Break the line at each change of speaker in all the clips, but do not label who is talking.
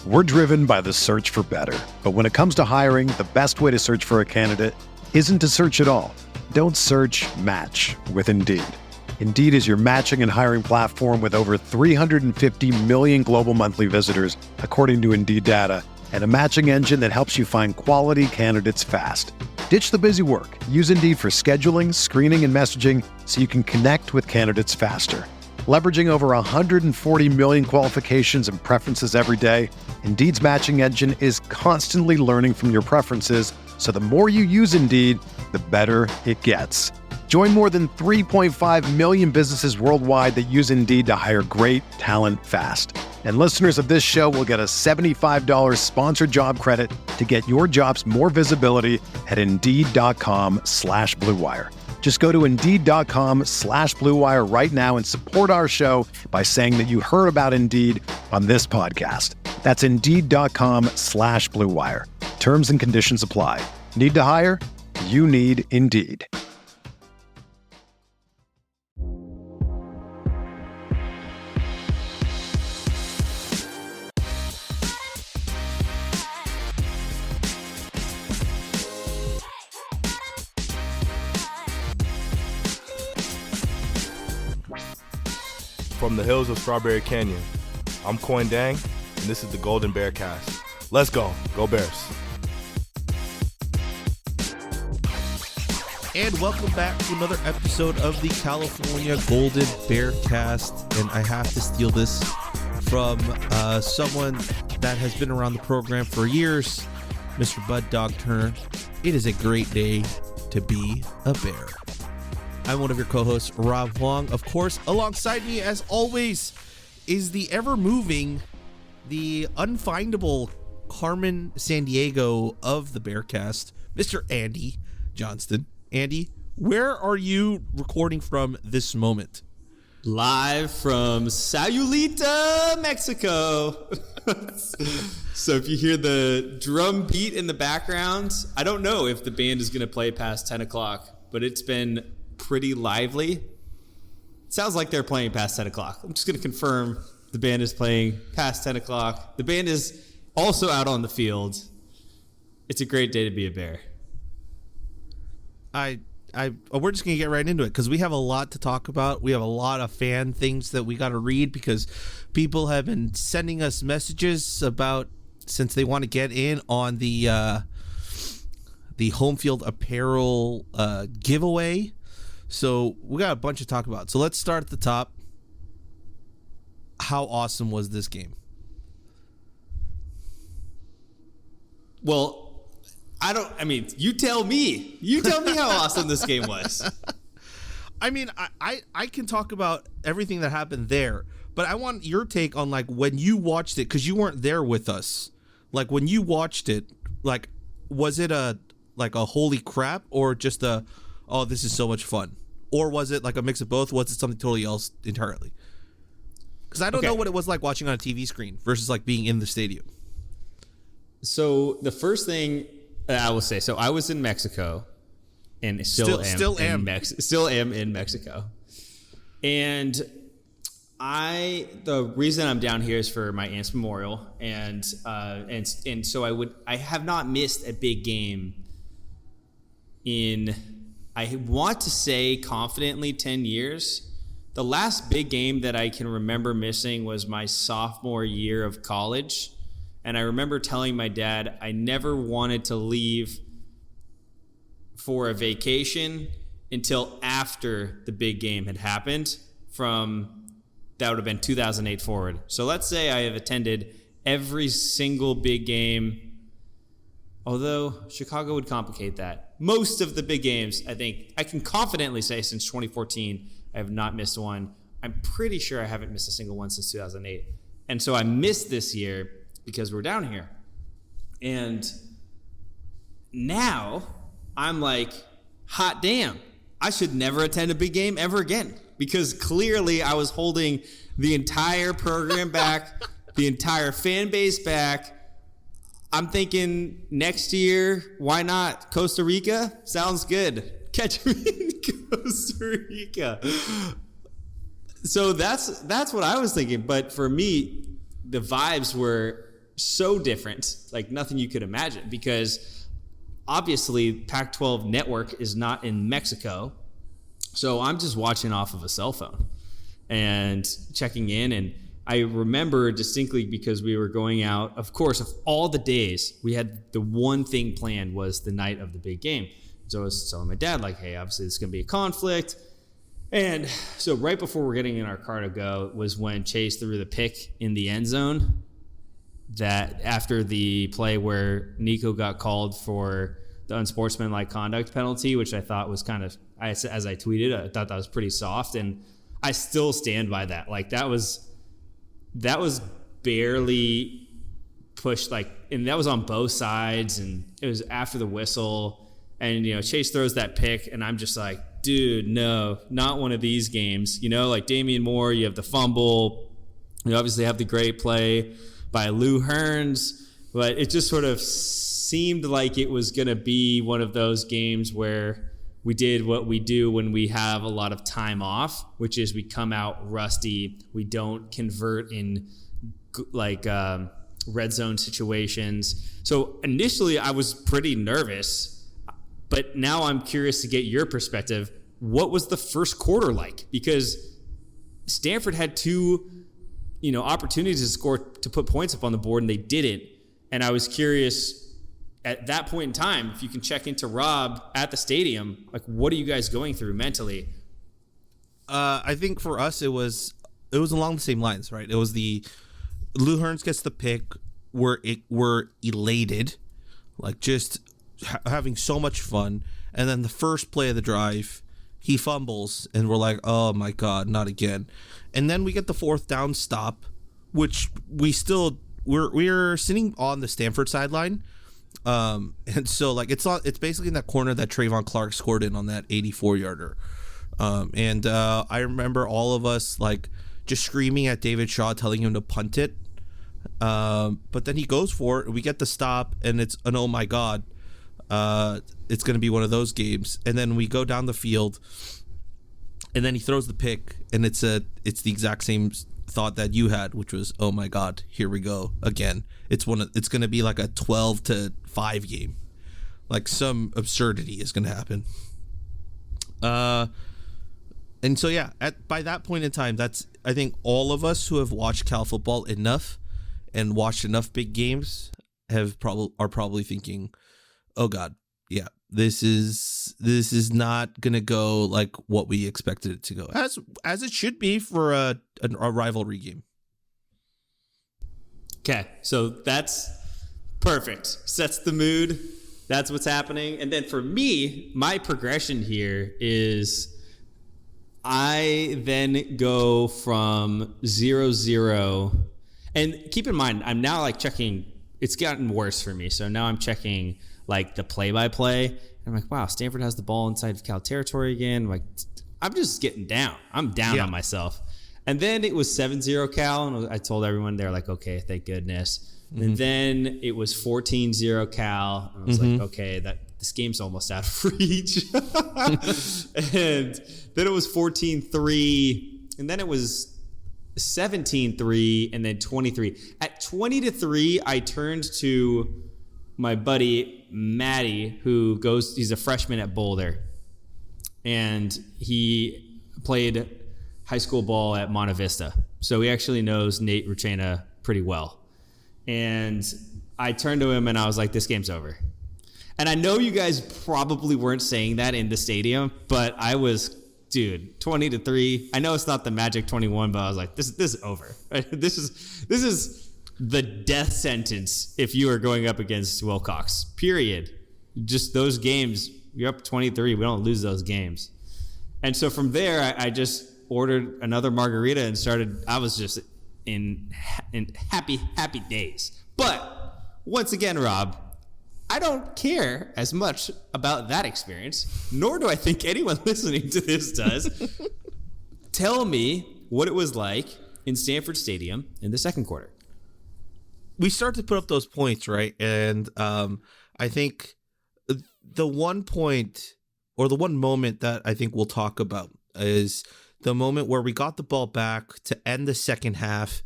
We're driven by the search for better. But when it comes to hiring, the best way to search for a candidate isn't to search at all. Don't search, match with Indeed. Indeed is your matching and hiring platform with over 350 million global monthly visitors, according to Indeed data, and a matching engine that helps you find quality candidates fast. Ditch the busy work. Use Indeed for scheduling, screening, and messaging so you can connect with candidates faster. Leveraging over 140 million qualifications and preferences every day, Indeed's matching engine is constantly learning from your preferences, so the more you use Indeed, the better it gets. Join more than 3.5 million businesses worldwide that use Indeed to hire great talent fast. And listeners of this show will get a $75 sponsored job credit to get your jobs more visibility at Indeed.com/Blue Wire. Just go to Indeed.com/Blue Wire right now and support our show by saying that you heard about Indeed on this podcast. That's Indeed.com/Blue Wire. Terms and conditions apply. Need to hire? You need Indeed.
From the hills of Strawberry Canyon, I'm Coin Dang, and this is the Golden Bear Cast. Let's go. Go Bears.
And welcome back to another episode of the California Golden Bear Cast. And I have to steal this from someone that has been around the program for years, Mr. Bud Dog Turner. It is a great day to be a bear. I'm one of your co-hosts, Rob Huang. Of course, alongside me, as always, is the ever-moving, the unfindable Carmen Sandiego of the Bearcast, Mr. Andy Johnston. Andy, where are you recording from this moment?
Live from Sayulita, Mexico. So if you hear the drum beat in the background, I don't know if the band is going to play past 10 o'clock, but it's been pretty lively. It sounds like they're playing past 10 o'clock. I'm just going to confirm the band is playing past 10 o'clock. The band is also out on the field. It's a great day to be a bear.
We're just going to get right into it because we have a lot to talk about. We have a lot of fan things that we got to read because people have been sending us messages about, since they want to get in on the Homefield Apparel Giveaway. So we got a bunch to talk about. So let's start at the top. How awesome was this game?
Well, you tell me. You tell me how awesome this game was.
I mean, I can talk about everything that happened there, but I want your take on, like, when you watched it, because you weren't there with us. Like, when you watched it, like, was it a holy crap, or just oh, this is so much fun? Or was it like a mix of both? Was it something totally else entirely? Because I don't know what it was like watching on a TV screen versus like being in the stadium.
So the first thing I will say, so I was in Mexico, and still am in Mexico, and the reason I'm down here is for my aunt's memorial, and so I have not missed a big game in, I want to say confidently, 10 years. The last big game that I can remember missing was my sophomore year of college. And I remember telling my dad I never wanted to leave for a vacation until after the big game had happened. That would have been 2008 forward. So let's say I have attended every single big game, although Chicago would complicate that. Most of the big games, I think, I can confidently say since 2014, I have not missed one. I'm pretty sure I haven't missed a single one since 2008. And so I missed this year because we're down here. And now I'm like, hot damn, I should never attend a big game ever again, because clearly I was holding the entire program back, the entire fan base back. I'm thinking next year, why not? Costa Rica? Sounds good. Catch me in Costa Rica. So that's what I was thinking. But for me, the vibes were so different, like nothing you could imagine, because obviously Pac-12 network is not in Mexico. So I'm just watching off of a cell phone and checking in. And I remember distinctly because we were going out, of course, of all the days, we had the one thing planned was the night of the big game. So I was telling my dad, like, hey, obviously this is going to be a conflict. And so right before we're getting in our car to go was when Chase threw the pick in the end zone, that after the play where Nikko got called for the unsportsmanlike conduct penalty, which I thought was kind of, as I tweeted, I thought that was pretty soft. And I still stand by that. Like that was barely pushed, like, and that was on both sides, and it was after the whistle. And, Chase throws that pick, and I'm just like, dude, no, not one of these games. Like Damian Moore, you have the fumble. You obviously have the great play by Lu-Magia Hearns, but it just sort of seemed like it was going to be one of those games where we did what we do when we have a lot of time off, which is we come out rusty. We don't convert in red zone situations. So initially I was pretty nervous. But now I'm curious to get your perspective. What was the first quarter like? Because Stanford had two, opportunities to score, to put points up on the board, and they didn't. And I was curious at that point in time, if you can check into Rob at the stadium, like, what are you guys going through mentally?
I think for us, it was along the same lines, right? It was the Lu Hearns gets the pick. We're elated, like just having so much fun, and then the first play of the drive he fumbles and we're like, oh my god, not again. And then we get the fourth down stop, which we're sitting on the Stanford sideline, and so like it's basically in that corner that Trevon Clark scored in on that 84-yarder, and I remember all of us like just screaming at David Shaw, telling him to punt it, but then he goes for it, we get the stop, and it's an oh my god. It's going to be one of those games. And then we go down the field, and then he throws the pick, and it's the exact same thought that you had, which was, oh my god, here we go again. It's going to be like a 12-5 game, like some absurdity is going to happen. And so yeah, by that point in time, that's, I think all of us who have watched Cal football enough and watched enough big games are probably thinking, oh god, yeah, this is not gonna go like what we expected it to go, as it should be for a rivalry game.
Okay, so that's perfect. Sets the mood. That's what's happening. And then for me, my progression here is I then go from 0-0, and keep in mind, I'm now like checking. It's gotten worse for me, so now I'm checking like the play-by-play. I'm like, wow, Stanford has the ball inside of Cal territory again. I'm like, I'm just getting down. I'm down on myself. And then it was 7-0 Cal, and I told everyone, they're like, okay, thank goodness. Mm-hmm. And then it was 14-0 Cal, and I was like, okay, this game's almost out of reach. And then it was 14-3, and then it was 17-3, and then 23. At 20-3, I turned to my buddy Maddie, he's a freshman at Boulder, and he played high school ball at Monte Vista, so he actually knows Nate Ruchena pretty well. And I turned to him and I was like, this game's over. And I know you guys probably weren't saying that in the stadium, but I was, dude, 20-3. I know it's not the Magic 21, but I was like, this is over. This is the death sentence if you are going up against Wilcox, period. Just those games, you're up 23. We don't lose those games. And so from there, I just ordered another margarita and I was just in happy days. But once again, Rob, I don't care as much about that experience, nor do I think anyone listening to this does. Tell me what it was like in Stanford Stadium in the second quarter.
We start to put up those points, right? And I think the one point or the one moment that I think we'll talk about is the moment where we got the ball back to end the second half,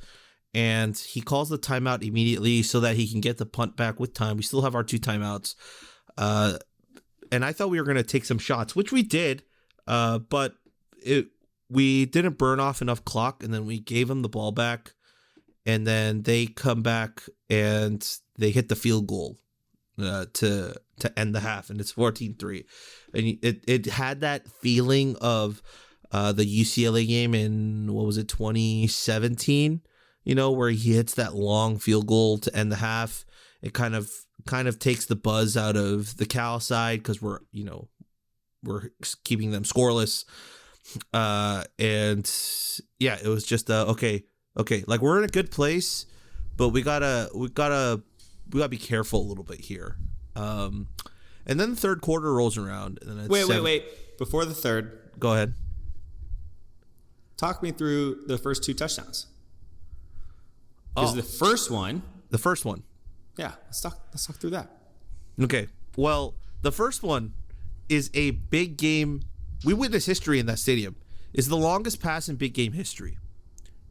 and he calls the timeout immediately so that he can get the punt back with time. We still have our 2 timeouts. And I thought we were going to take some shots, which we did, but we didn't burn off enough clock, and then we gave him the ball back, and then they come back and they hit the field goal to end the half, and it's 14-3. And it had that feeling of the UCLA game in, what was it, 2017, where he hits that long field goal to end the half. It kind of takes the buzz out of the Cal side because we're keeping them scoreless. And yeah, it was just okay, like we're in a good place, but we gotta be careful a little bit here. And then the third quarter rolls around, and then it's
wait. Before the third,
go ahead.
Talk me through the first 2 touchdowns. Because the first one. Yeah, let's talk through that.
Okay. Well, the first one is a big game. We witnessed history in that stadium. It's the longest pass in big game history.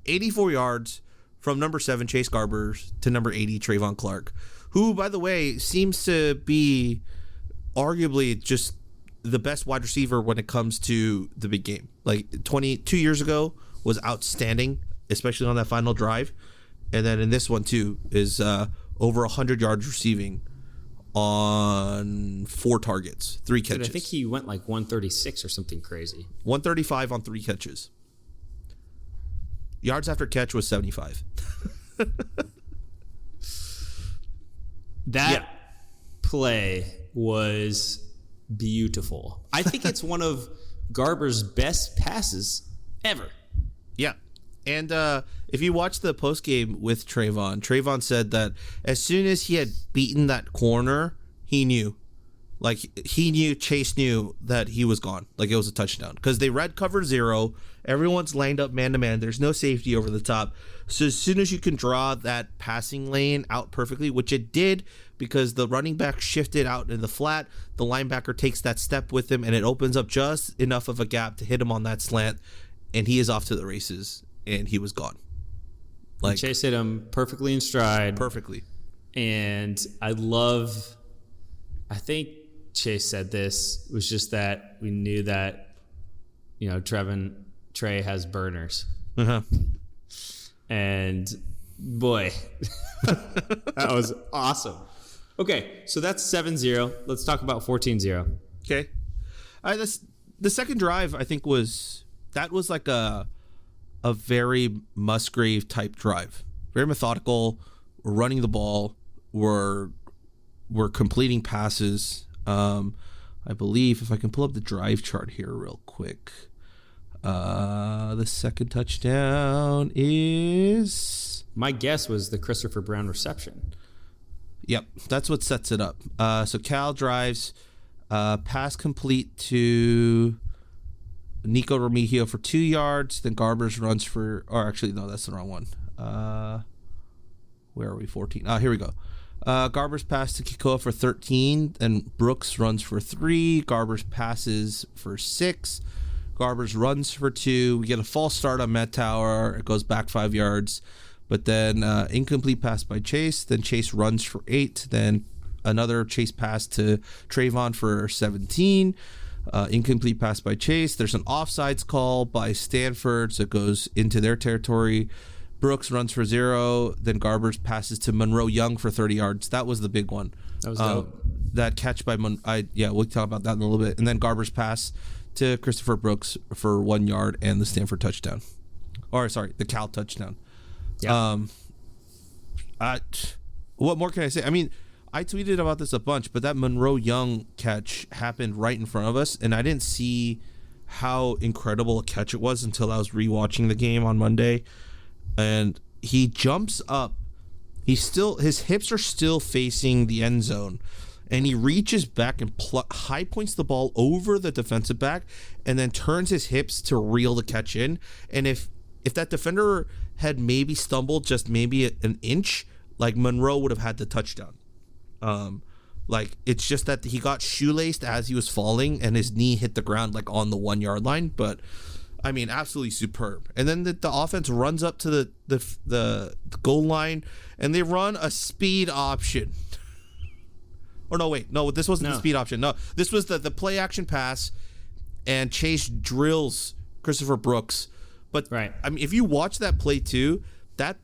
84 yards from number 7, Chase Garbers, to number 80, Trevon Clark, who, by the way, seems to be arguably just the best wide receiver when it comes to the big game. Like 22 years ago was outstanding, especially on that final drive. And then in this one, too, is over 100 yards receiving on 4 targets, 3 catches.
Dude, I think he went like 136 or something crazy.
135 on 3 catches. Yards after catch was 75.
That play was beautiful. I think it's one of Garbers' best passes ever.
Yeah. And if you watch the postgame with Trevon said that as soon as he had beaten that corner, he knew. Like, Chase knew that he was gone. Like, it was a touchdown. Because they read cover 0. Everyone's lined up man-to-man. There's no safety over the top. So as soon as you can draw that passing lane out perfectly, which it did because the running back shifted out in the flat, the linebacker takes that step with him, and it opens up just enough of a gap to hit him on that slant, and he is off to the races, and he was gone.
Like, Chase hit him perfectly in stride.
Perfectly.
And I think Chase said this, was just that we knew that, Trey has burners.
Uh-huh.
And boy, that was awesome. Okay, so that's 7-0. Let's talk about 14-0.
Okay. The second drive, I think, was like a very Musgrave type drive. Very methodical. We're running the ball. We're completing passes. I believe, if I can pull up the drive chart here real quick, the second touchdown is...
My guess was the Christopher Brown reception.
Yep, that's what sets it up. So Cal drives, pass complete to Nikko Remigio for 2 yards. Then Garbers runs for... Or actually, no, that's the wrong one. Where are we? 14. Here we go. Garbers pass to Kikoa for 13, and Brooks runs for 3. Garbers passes for 6. Garbers runs for 2. We get a false start on Matt Tower. It goes back 5 yards. But then incomplete pass by Chase. Then Chase runs for 8. Then another Chase pass to Trevon for 17. Incomplete pass by Chase. There's an offsides call by Stanford, so it goes into their territory. Brooks runs for 0. Then Garbers passes to Monroe Young for 30 yards. That was the big one.
That was dope.
That catch by we'll talk about that in a little bit. And then Garbers pass to Christopher Brooks for 1 yard and the Stanford touchdown. The Cal touchdown. Yeah. What more can I say? I mean, I tweeted about this a bunch, but that Monroe Young catch happened right in front of us, and I didn't see how incredible a catch it was until I was rewatching the game on Monday. And he jumps up. His hips are still facing the end zone, and he reaches back and high points the ball over the defensive back, and then turns his hips to reel the catch in. And if that defender had maybe stumbled just maybe an inch, like, Monroe would have had the touchdown. It's just that he got shoelaced as he was falling, and his knee hit the ground like on the 1 yard line. But I mean, absolutely superb. And then the offense runs up to the goal line, and they run a speed option. Or no, wait, no, this wasn't the speed option. No, this was the play action pass, and Chase drills Christopher Brooks. But
right.
I mean, if you watch that play too, that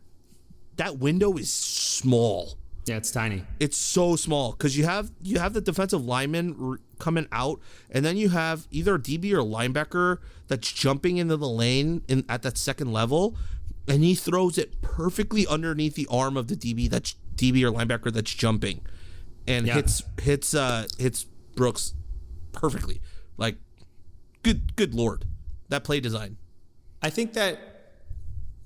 window is small.
Yeah, it's tiny.
It's so small because you have the defensive lineman coming out, and then you have either a DB or a linebacker that's jumping into the lane at that second level, and he throws it perfectly underneath the arm of the DB or linebacker that's jumping, and hits Brooks perfectly. Like, good lord, that play design.
I think that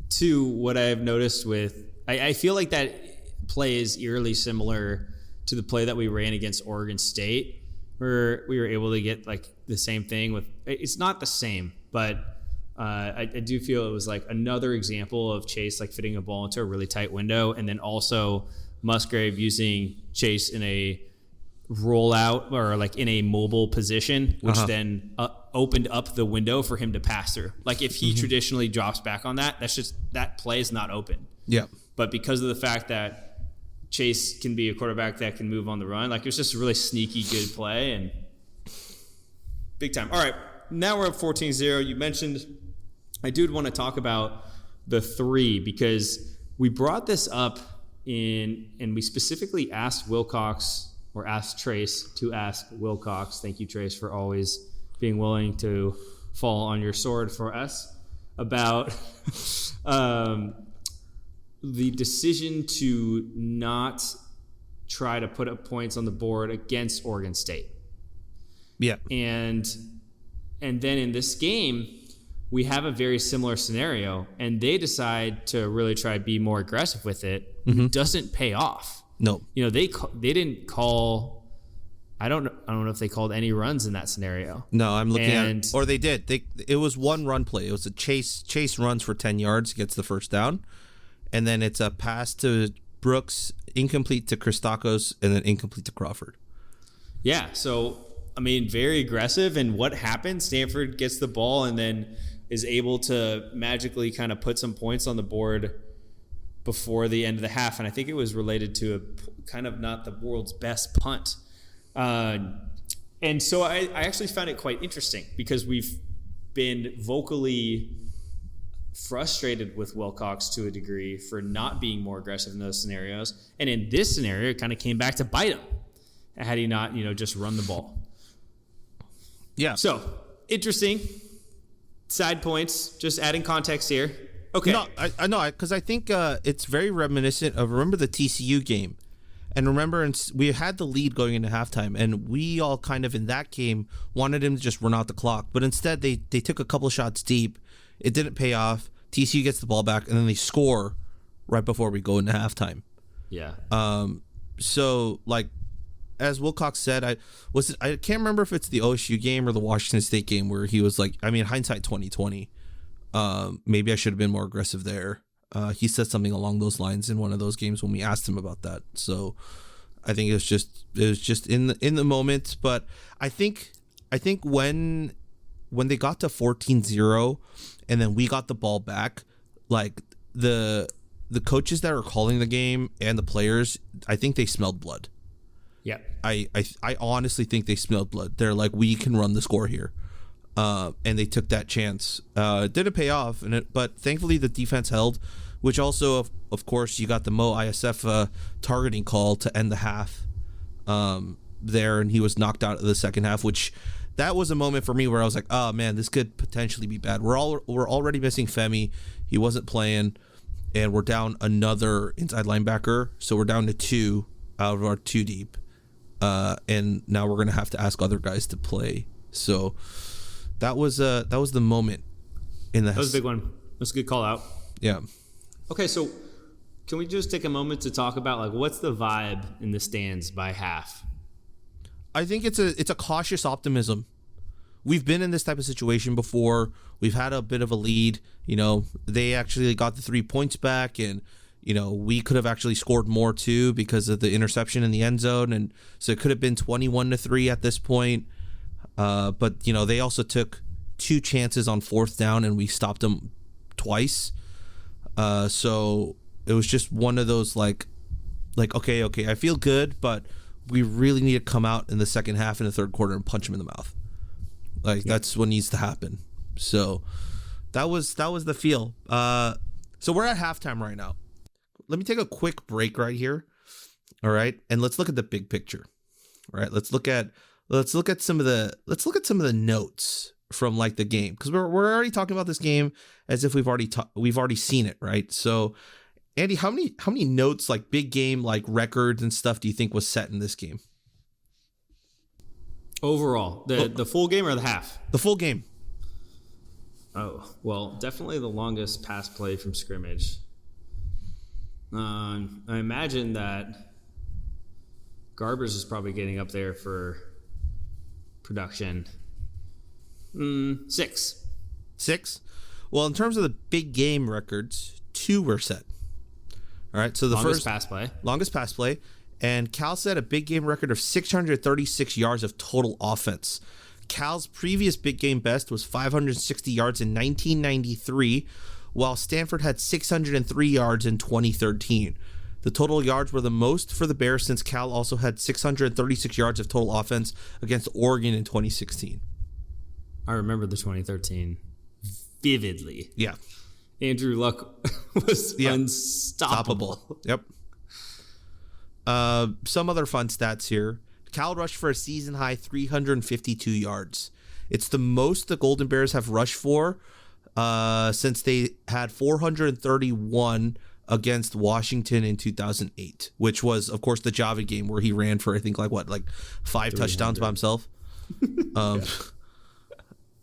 too. What I've noticed with I feel like that play is eerily similar to the play that we ran against Oregon State, where we were able to get like the same thing with. It's not the same, but I do feel it was like another example of Chase like fitting a ball into a really tight window, and then also Musgrave using Chase in a rollout or like in a mobile position, which then opened up the window for him to pass through. Like if he traditionally drops back on that, that play is not open.
Yeah.
But because of the fact that Chase can be a quarterback that can move on the run, like it was just a really sneaky good play and big time. All right, now we're up 14-0. You mentioned, I do want to talk about the 3 because we brought this up and we specifically asked Wilcox or asked Trace to ask Wilcox. Thank you, Trace, for always being willing to fall on your sword for us about the decision to not try to put up points on the board against Oregon State.
Yeah.
And then in this game, we have a very similar scenario, and they decide to really try to be more aggressive with it. It doesn't pay off.
No.
You know, they didn't call. I don't know if they called any runs in that scenario.
No, I'm looking at, or they did. It was one run play. It was a Chase runs for 10 yards, gets the first down, and then it's a pass to Brooks, incomplete to Christakos, and then incomplete to Crawford.
Yeah, so I mean, very aggressive. And what happens? Stanford gets the ball and then is able to magically kind of put some points on the board before the end of the half. And I think it was related to a kind of not the world's best punt. And so I actually found it quite interesting because we've been vocally frustrated with Wilcox to a degree for not being more aggressive in those scenarios. And in this scenario, it kind of came back to bite him had he not, just run the ball.
Yeah.
So interesting side points, just adding context here. Okay.
No, I know, because I think it's very reminiscent of, remember the TCU game? And remember, we had the lead going into halftime, and we all kind of in that game wanted him to just run out the clock. But instead, they took a couple shots deep. It didn't pay off. TCU gets the ball back, and then they score right before we go into halftime.
Yeah.
So, like, as Wilcox said, I can't remember if it's the OSU game or the Washington State game where he was like, I mean, hindsight 2020. Maybe I should have been more aggressive there. He said something along those lines in one of those games when we asked him about that. So I think it was just in the moment. But I think when they got to 14-0 and then we got the ball back, like the coaches that were calling the game and the players, I think they smelled blood.
Yeah.
I honestly think they smelled blood. They're like, we can run the score here. And they took that chance. It didn't pay off, but thankfully the defense held, which also, of course, you got the Mo ISF targeting call to end the half there, and he was knocked out of the second half, which that was a moment for me where I was like, oh, man, this could potentially be bad. We're already missing Femi. He wasn't playing, and we're down another inside linebacker, so we're down to 2 out of our 2 deep, and now we're going to have to ask other guys to play. So that was the moment in the.
That was a big one. That was a good call out.
Yeah.
Okay, so can we just take a moment to talk about like what's the vibe in the stands by half?
I think it's a cautious optimism. We've been in this type of situation before. We've had a bit of a lead. They actually got the 3 points back, and we could have actually scored more too because of the interception in the end zone, and so it could have been 21-3 at this point. But they also took 2 chances on 4th down, and we stopped them twice. So it was just one of those like okay, I feel good, but we really need to come out in the second half in the third quarter and punch him in the mouth. That's what needs to happen. So that was the feel. So we're at halftime right now. Let me take a quick break right here. All right, and let's look at the big picture. All right, let's look at some of the notes from like the game, because we're already talking about this game as if we've already seen it, right? So, Andy, how many notes, like big game, like records and stuff, do you think was set in this game?
Overall, the full game or the half?
The full game.
Oh, well, definitely the longest pass play from scrimmage. I imagine that Garbers is probably getting up there for production. 6.
6? Well, in terms of the big game records, 2 were set. All right, so the
longest pass play.
And Cal set a big game record of 636 yards of total offense. Cal's previous big game best was 560 yards in 1993, while Stanford had 603 yards in 2013. The total yards were the most for the Bears since Cal also had 636 yards of total offense against Oregon in 2016.
I remember the 2013 vividly.
Yeah.
Andrew Luck was unstoppable.
Yep. Some other fun stats here. Cal rushed for a season-high 352 yards. It's the most the Golden Bears have rushed for since they had 431 against Washington in 2008, which was, of course, the Java game where he ran for, I think, like 5 touchdowns by himself.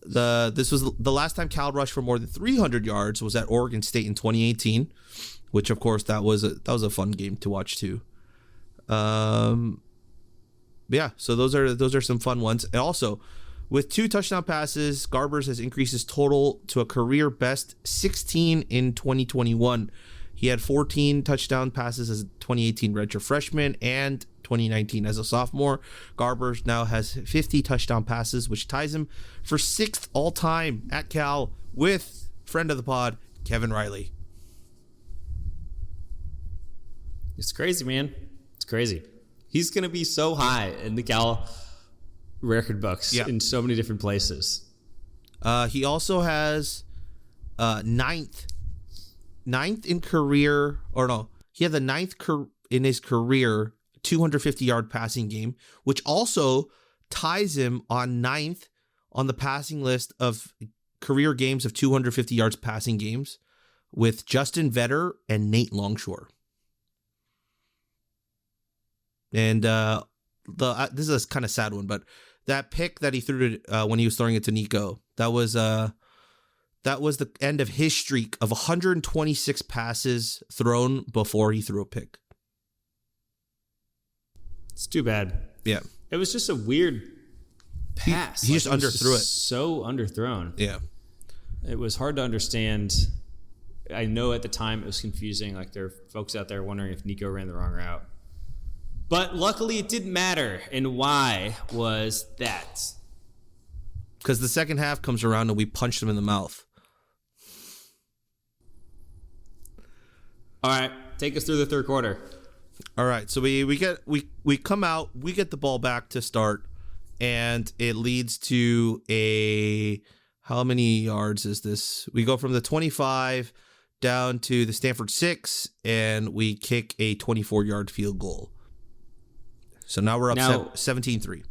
This was the last time Cal rushed for more than 300 yards was at Oregon State in 2018, which, of course, that was a fun game to watch too. Yeah, so those are some fun ones. And also, with 2 touchdown passes, Garbers has increased his total to a career best 16 in 2021. He had 14 touchdown passes as a 2018 redshirt freshman and 2019 as a sophomore. Garbers now has 50 touchdown passes, which ties him for 6th all time at Cal with friend of the pod, Kevin Riley.
It's crazy, man. It's crazy. He's going to be so high in the Cal record books in so many different places.
He also has ninth in career, or no, he had the 9th in his career 250-yard passing game, which also ties him on 9th on the passing list of career games of 250 yards passing games with Justin Vetter and Nate Longshore. And this is a kind of sad one, but that pick that he threw to, when he was throwing it to Nikko, that was the end of his streak of 126 passes thrown before he threw a pick.
It's too bad.
Yeah.
It was just a weird pass.
He just underthrew it.
So underthrown.
Yeah.
It was hard to understand. I know at the time it was confusing. Like, there are folks out there wondering if Nikko ran the wrong route. But luckily it didn't matter. And why was that?
Because the second half comes around and we punched him in the mouth.
All right, take us through the third quarter.
All right, so we come out, we get the ball back to start, and it leads to how many yards is this? We go from the 25 down to the Stanford 6, and we kick a 24-yard field goal. So now we're up 17-3.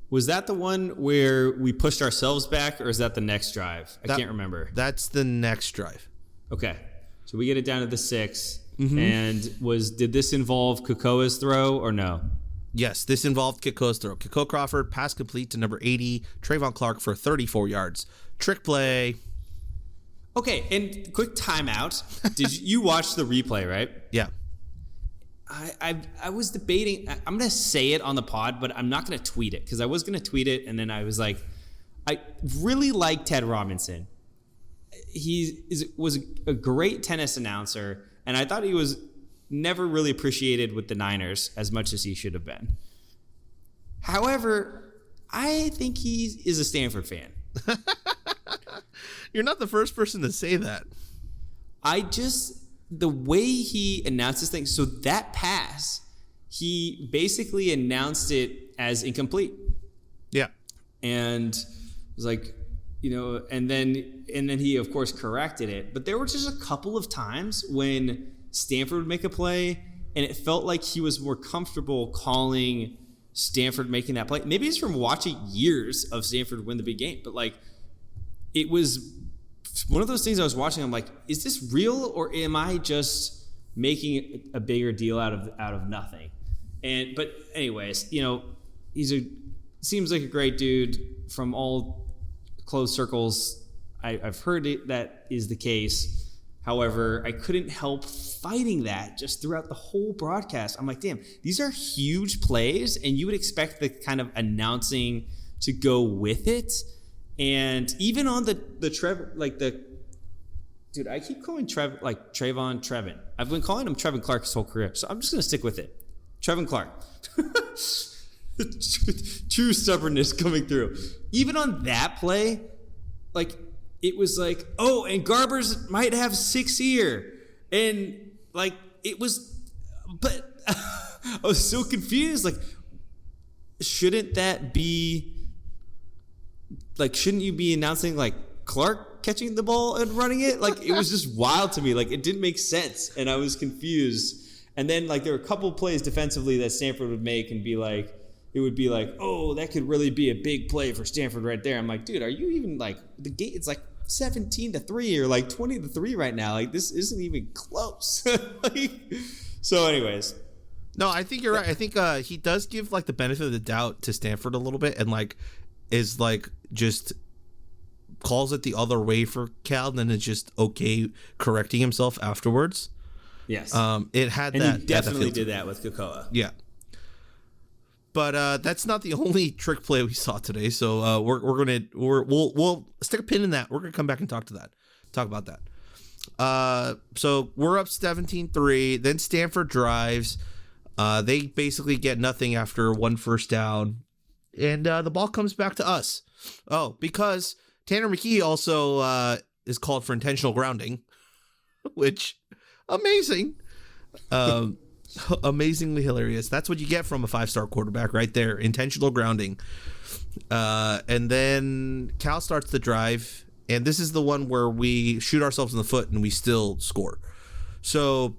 Was that the one where we pushed ourselves back, or is that the next drive? I can't remember.
That's the next drive.
Okay. So we get it down to the 6.
Mm-hmm.
And did this involve Kakoa's throw or no?
Yes, this involved Kakoa's throw. Kako Crawford, pass complete to number 80, Trevon Clark for 34 yards. Trick play.
Okay, and quick timeout. Did you watch the replay, right?
Yeah.
I was debating. I'm going to say it on the pod, but I'm not going to tweet it because I was going to tweet it, and then I was like, I really like Ted Robinson. Was a great tennis announcer, and I thought he was never really appreciated with the Niners as much as he should have been. However, I think he is a Stanford fan.
You're not the first person to say that.
The way he announced this thing, so that pass, he basically announced it as incomplete.
Yeah.
And was like, and then he of course corrected it. But there were just a couple of times when Stanford would make a play and it felt like he was more comfortable calling Stanford making that play. Maybe it's from watching years of Stanford win the big game, but like it was one of those things I was watching. I'm like, is this real or am I just making a bigger deal out of nothing? But anyways, seems like a great dude from all close circles. I've heard that is the case. However, I couldn't help fighting that just throughout the whole broadcast. I'm like, damn, these are huge plays, and you would expect the kind of announcing to go with it. And even on the Trevor, dude, I keep calling Trevon. I've been calling him Trevon Clark his whole career, so I'm just gonna stick with it. Trevon Clark. True stubbornness coming through. Even on that play, it was like, oh, and Garbers might have 6 here. And it was, but I was so confused. Shouldn't that be, shouldn't you be announcing Clark catching the ball and running it? It was just wild to me. It didn't make sense. And I was confused. And then there were a couple plays defensively that Stanford would make and be like, it would be like, oh, that could really be a big play for Stanford right there. I'm like, dude, are you even the game? It's 17-3 or 20-3 right now. This isn't even close. So anyways.
No, I think you're right. I think he does give the benefit of the doubt to Stanford a little bit and is just calls it the other way for Cal and then it's just okay correcting himself afterwards.
Yes.
It had
and
that.
And he definitely did that with Kokoa.
Yeah. But that's not the only trick play we saw today. So we'll stick a pin in that. We're gonna come back and talk about that. So we're up 17-3. Then Stanford drives. They basically get nothing after one first down, and the ball comes back to us. Oh, because Tanner McKee also is called for intentional grounding, which amazing. Amazingly hilarious. That's what you get from a 5-star quarterback right there. Intentional grounding. And then Cal starts the drive, and this is the one where we shoot ourselves in the foot and we still score. So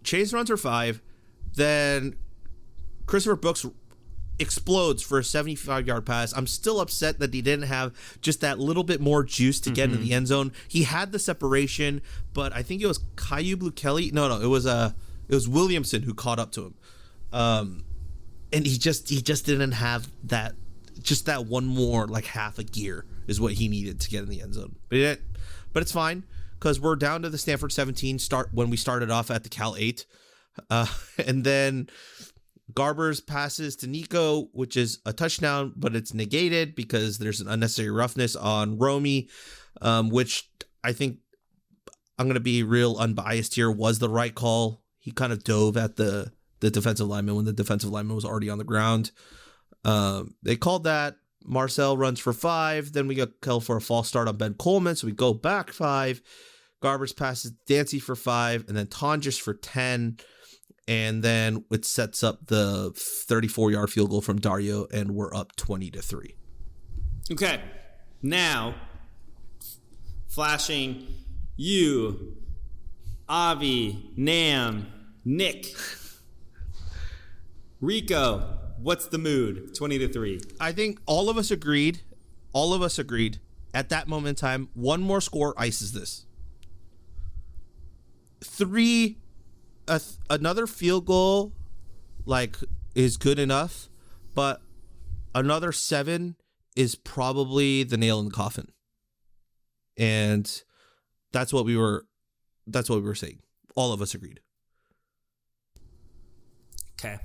Chase runs for 5, then Christopher Brooks explodes for a 75-yard pass. I'm still upset that he didn't have just that little bit more juice to get into the end zone. He had the separation, but I think it was Caillou Blue Kelly. No, it was Williamson who caught up to him. And he just didn't have that, just that one more half a gear is what he needed to get in the end zone. But it's fine because we're down to the Stanford 17 when we started off at the Cal 8. And then Garbers passes to Nikko, which is a touchdown, but it's negated because there's an unnecessary roughness on Romy, which I think, I'm going to be real unbiased here, was the right call. He kind of dove at the defensive lineman when the defensive lineman was already on the ground. They called that. Marcel runs for 5. Then we got called for a false start on Ben Coleman, so we go back 5. Garbers passes Dancy for 5, and then Tonjes for 10. And then it sets up the 34-yard field goal from Dario, and we're up 20-3.
Okay, now flashing you, Avi, Nam, Nick, Rico. What's the mood? 20-3.
I think all of us agreed at that moment in time. One more score ices this. 3. Another field goal is good enough, but another 7 is probably the nail in the coffin. And that's what we were saying. All of us agreed.
Okay.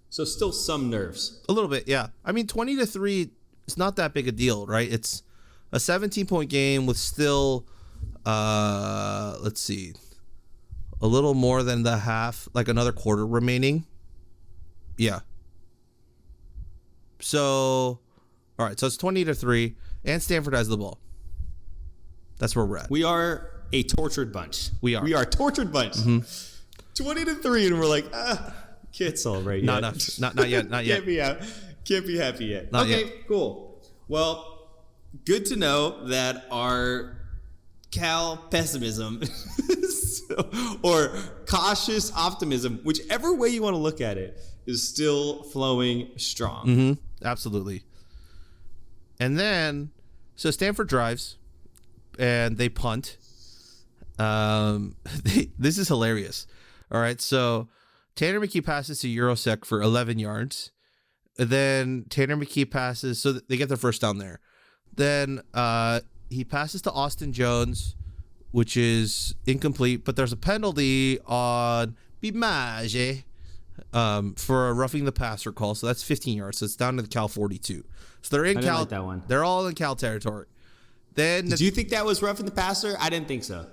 So still some nerves.
A little bit, yeah. I mean, 20-3 is not that big a deal, right? It's a 17-point game with still let's see, a little more than the half, another quarter remaining. Yeah. So, all right. So it's 20-3, and Stanford has the ball. That's where we're at.
We are a tortured bunch.
We are
a tortured bunch. 20-3, and we're like, can't celebrate yet.
Not yet. Not yet.
Can't be happy yet.
Not
okay,
yet.
cool. Well, good to know that our Cal pessimism or cautious optimism, whichever way you want to look at it, is still flowing strong.
Absolutely. And then, so Stanford drives, and they punt. This is hilarious. All right, so Tanner McKee passes to Eurosec for 11 yards. Then Tanner McKee passes, so they get their first down there. Then he passes to Austin Jones, which is incomplete, but there's a penalty on Lu-Magia for a roughing the passer call, so that's 15 yards. So it's down to the Cal 42. So they're in
I didn't
Cal.
like that one.
They're all in Cal territory. Then
Did you think that was roughing the passer? I didn't think so.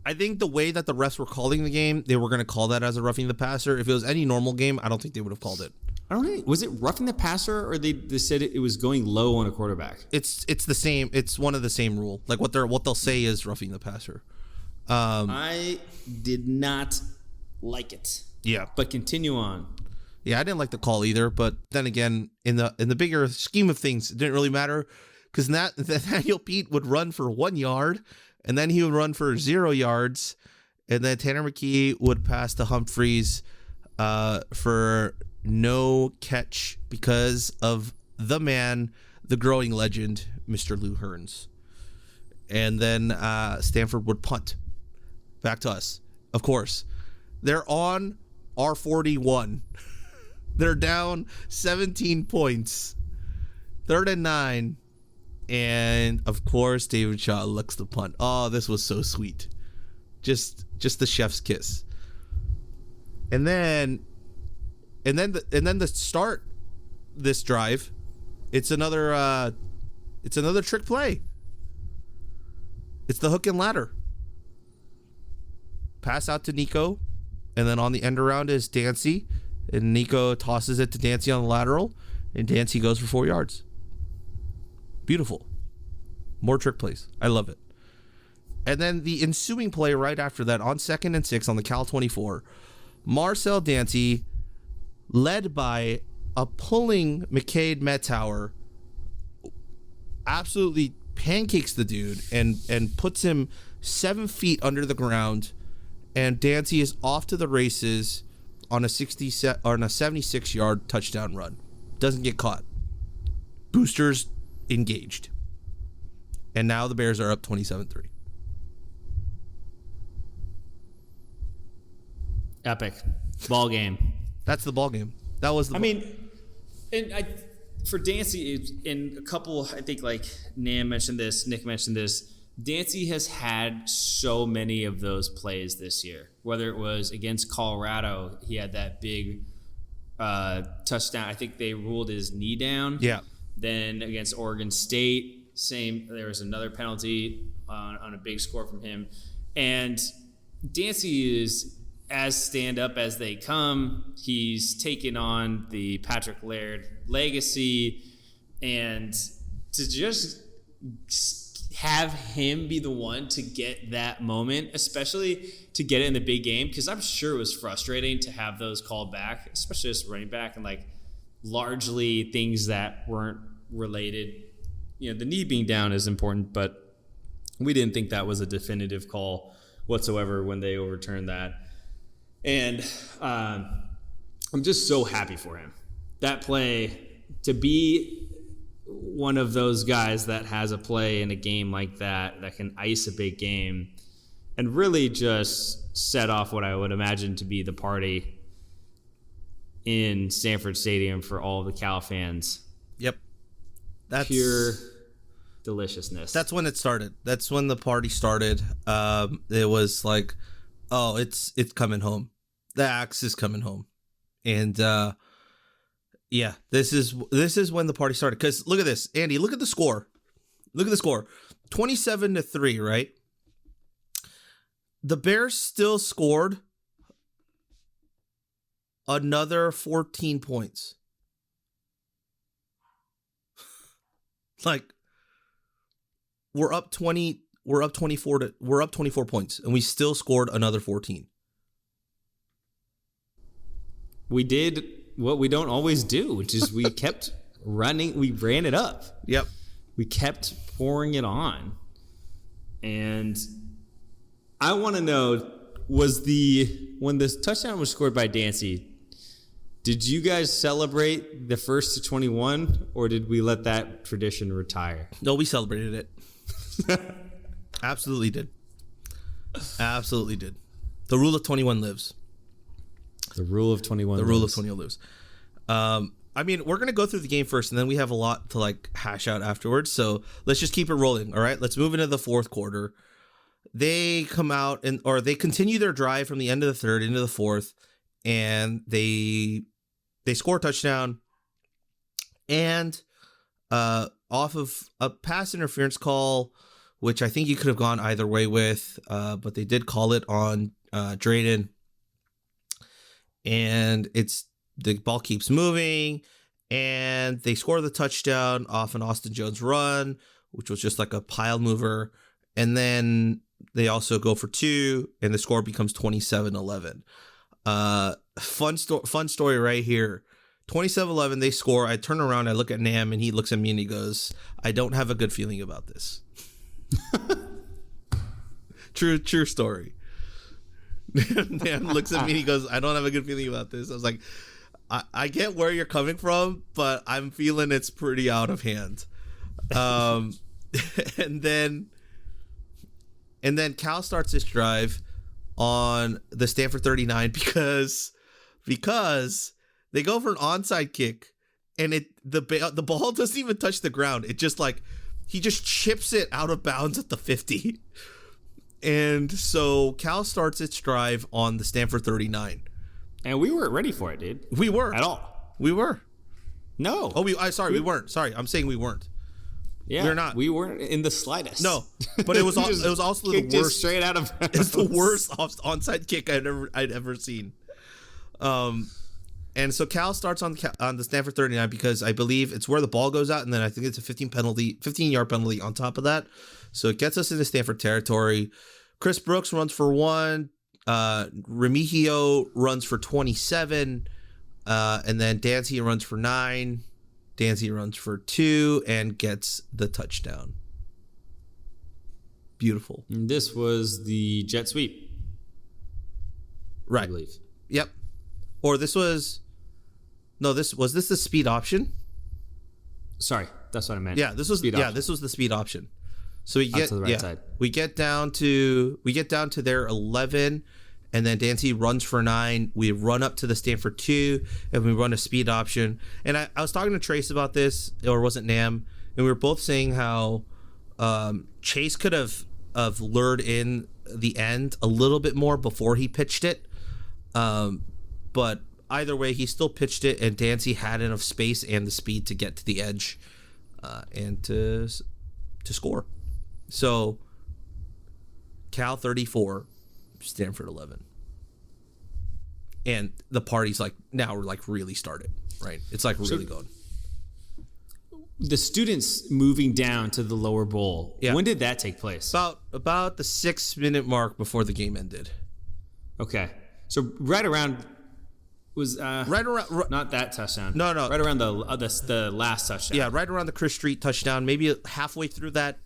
I think the way that the refs were calling the game, they were going to call that as a roughing the passer. If it was any normal game, I don't think they would have called it.
I don't know. Was it roughing the passer, or they said it was going low on a quarterback?
It's the same. It's one of the same rule. Like what they'll say is roughing the passer.
I did not like it.
Yeah,
But continue on.
yeah, I didn't like the call either. But then again, in the bigger scheme of things, it didn't really matter because Nathaniel Pete would run for 1 yard, and then he would run for 0 yards, and then Tanner McKee would pass to Humphreys for no catch because of the man, the growing legend, Mr. Lu Hearns. And then Stanford would punt back to us. Of course, they're on our 41. They're down 17 points. 3rd and 9. And of course, David Shaw looks the punt. Oh, this was so sweet. Just the chef's kiss. And then the start this drive, it's another trick play. It's the hook and ladder. Pass out to Nikko, and then on the end around is Dancy, and Nikko tosses it to Dancy on the lateral, and Dancy goes for 4 yards. Beautiful. More trick plays. I love it. And then the ensuing play right after that, on 2nd and 6 on the Cal 24, Marcel Dancy, led by a pulling McCade Mettauer, absolutely pancakes the dude and puts him 7 feet under the ground, and Dancy is off to the races on a 76-yard touchdown run. Doesn't get caught. Boosters engaged. And now the Bears are up 27-3.
Epic. Ball game.
That's the ball game. That was the
For Dancy, in a couple, I think like Nick mentioned this, Dancy has had so many of those plays this year. Whether it was against Colorado, he had that big touchdown. I think they ruled his knee down.
Yeah.
Then against Oregon State, same. There was another penalty on a big score from him. And Dancy is as stand-up as they come. He's taken on the Patrick Laird legacy, and to just have him be the one to get that moment, especially to get it in the big game, because I'm sure it was frustrating to have those called back, especially as running back, and like largely things that weren't related. You know, the knee being down is important, but we didn't think that was a definitive call whatsoever when they overturned that. And I'm just so happy for him. That play, to be one of those guys that has a play in a game like that can ice a big game and really just set off what I would imagine to be the party in Stanford Stadium for all the Cal fans.
Yep. That's
pure deliciousness.
That's when it started. That's when the party started. It was like, oh, it's coming home. The axe is coming home. And yeah, this is when the party started. Because look at this, Andy. Look at the score. 27-3, right? The Bears still scored another 14 points. Like, we're up 20. we're up 24 points, and we still scored another 14.
We did what we don't always do, which is we kept running. We ran it up.
Yep.
We kept pouring it on. And I want to know, when this touchdown was scored by Dancy, did you guys celebrate the first to 21, or did we let that tradition retire?
No, we celebrated it. Absolutely did. Absolutely did. The rule of 21 lives.
The rule of 21
The
lives.
rule of 21 lives. I mean, we're going to go through the game first, and then we have a lot to like hash out afterwards. So let's just keep it rolling. All right, let's move into the fourth quarter. They come out or they continue their drive from the end of the third into the fourth, and they score a touchdown, and off of a pass interference call, which I think you could have gone either way with, but they did call it on Drayden, and the ball keeps moving, and they score the touchdown off an Austin Jones run, which was just like a pile mover, and then they also go for 2, and the score becomes 27-11. Fun story right here. 27-11, they score. I turn around, I look at Nam, and he looks at me and he goes, "I don't have a good feeling about this." True story. Nam looks at me and he goes, "I don't have a good feeling about this." I was like, I get where you're coming from, but I'm feeling it's pretty out of hand. And then Cal starts this drive on the Stanford 39 because they go for an onside kick, and the ball doesn't even touch the ground. It just he just chips it out of bounds at the 50. And so Cal starts its drive on the Stanford 39.
And we weren't ready for it, dude.
We were.
At all.
We were.
No.
Oh, we weren't. Sorry, I'm saying we weren't.
Yeah,
we're not.
We weren't in the slightest.
No, but it was also the worst.
Straight out of bounds.
It's the worst onside kick I'd ever seen. And so Cal starts on the Stanford 39 because I believe it's where the ball goes out, and then I think it's a 15-yard penalty on top of that. So it gets us into Stanford territory. Chris Brooks runs for 1. Remigio runs for 27. And then Dancy runs for 9. Dancy runs for 2 and gets the touchdown. Beautiful.
And this was the jet sweep.
Right.
I believe.
Yep. Or this was the speed option?
Sorry, that's what I meant.
Yeah, this was the speed option. So we get
to the right side.
We get down to their 11, and then Dancy runs for 9. We run up to the Stanford 2, and we run a speed option. And I was talking to Trace about this, or was it Nam? And we were both saying how Chase could have lured in the end a little bit more before he pitched it. But either way, he still pitched it, and Dancy had enough space and the speed to get to the edge and to score. So Cal 34, Stanford 11. And the party's now we're really started, right? It's really going.
The students moving down to the lower bowl.
Yeah.
When did that take place?
About the 6-minute mark before the game ended.
Okay. So right around was
right around
not that touchdown.
No.
Right around the last touchdown.
Yeah, right around the Chris Street touchdown. Maybe halfway through that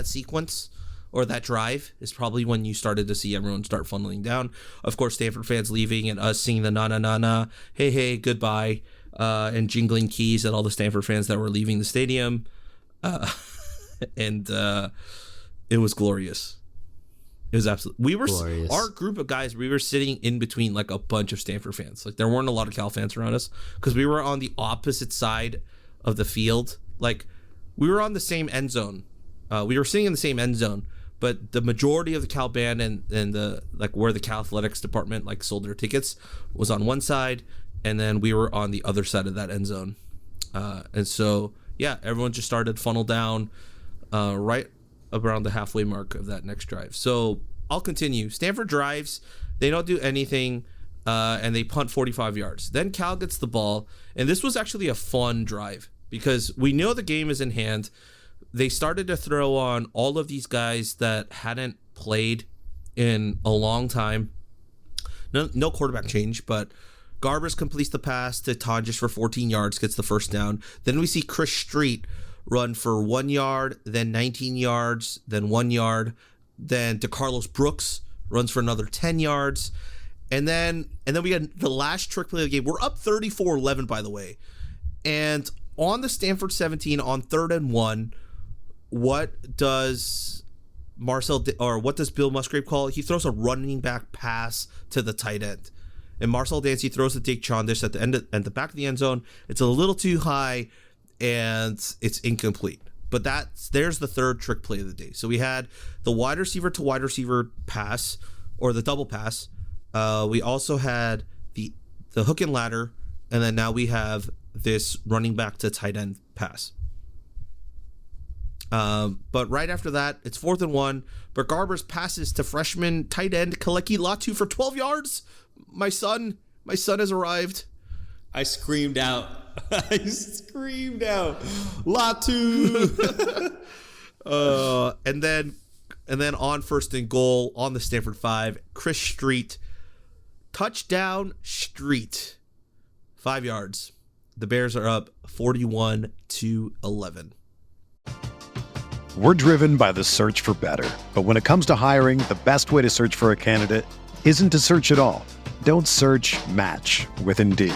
sequence or that drive is probably when you started to see everyone start funneling down. Of course, Stanford fans leaving and us singing the na na na na, hey goodbye, and jingling keys at all the Stanford fans that were leaving the stadium, and it was glorious. It was absolutely.
Glorious.
Our group of guys. We were sitting in between a bunch of Stanford fans. There weren't a lot of Cal fans around us because we were on the opposite side of the field. We were on the same end zone. We were sitting in the same end zone, but the majority of the Cal band and the where the Cal athletics department sold their tickets was on one side, and then we were on the other side of that end zone. And so everyone just started to funnel down right around the halfway mark of that next drive. So I'll continue. Stanford drives, they don't do anything, and they punt 45 yards. Then Cal gets the ball, and this was actually a fun drive because we know the game is in hand. they started to throw on all of these guys that hadn't played in a long time. No quarterback change, but Garbers completes the pass to Tonjes for 14 yards, gets the first down. Then we see Chris Street run for 1 yard, then 19 yards, then 1 yard. Then DeCarlos Brooks runs for another 10 yards. And then we got the last trick play of the game. We're up 34-11, by the way. And on the Stanford 17 on 3rd and 1, what does Bill Musgrave call? He throws a running back pass to the tight end. And Marcel Dancy throws the Jake Chondish at the back of the end zone. It's a little too high, and it's incomplete. But there's the third trick play of the day. So we had the wide receiver to wide receiver pass, or the double pass. We also had the hook and ladder, and then now we have this running back to tight end pass. But right after that, it's 4th and 1. But Garbers passes to freshman tight end Kaleki Latu for 12 yards. My son has arrived.
I screamed out. Latu.
And then on 1st and goal on the Stanford 5, Chris Street, touchdown Street, 5 yards. The Bears are up 41-11.
We're driven by the search for better. But when it comes to hiring, the best way to search for a candidate isn't to search at all. Don't search, match with Indeed.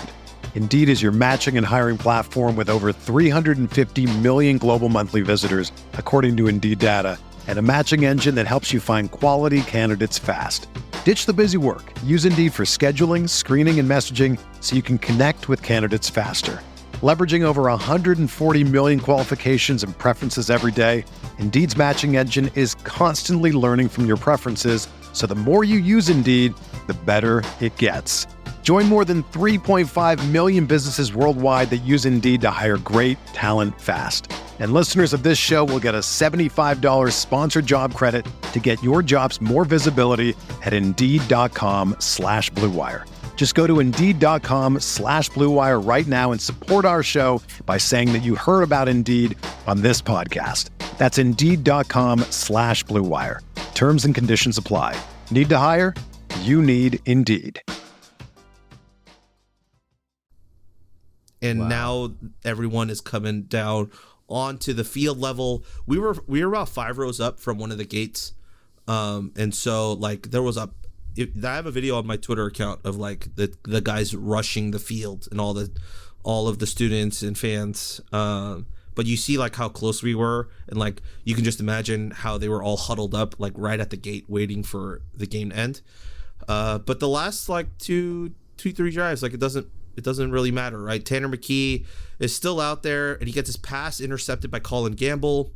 Indeed is your matching and hiring platform with over 350 million global monthly visitors, according to Indeed data, and a matching engine that helps you find quality candidates fast. Ditch the busy work. Use Indeed for scheduling, screening, and messaging so you can connect with candidates faster. Leveraging over 140 million qualifications and preferences every day, Indeed's matching engine is constantly learning from your preferences, so the more you use Indeed, the better it gets. Join more than 3.5 million businesses worldwide that use Indeed to hire great talent fast. And listeners of this show will get a $75 sponsored job credit to get your jobs more visibility at Indeed.com/Blue Wire. Just go to Indeed.com/Blue Wire right now and support our show by saying that you heard about Indeed on this podcast. That's Indeed.com/Blue Wire. Terms and conditions apply. Need to hire? You need Indeed.
And now everyone is coming down onto the field level. We were about 5 rows up from one of the gates, and so like there was I have a video on my Twitter account of like the guys rushing the field and all of the students and fans. But you see like how close we were, and like you can just imagine how they were all huddled up like right at the gate waiting for the game to end. But the last like two, 3 drives, like it doesn't really matter, right? Tanner McKee is still out there, and he gets his pass intercepted by Colin Gamble.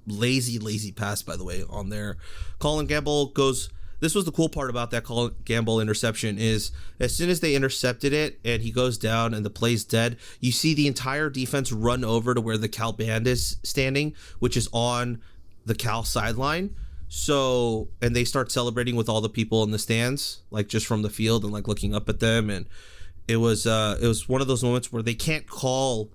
Lazy pass, by the way, on there. Colin Gamble goes. This was the cool part about that Colin Gamble interception is as soon as they intercepted it and he goes down and the play's dead, you see the entire defense run over to where the Cal band is standing, which is on the Cal sideline. So, and they start celebrating with all the people in the stands, like just from the field and like looking up at them. And it was one of those moments where they can't call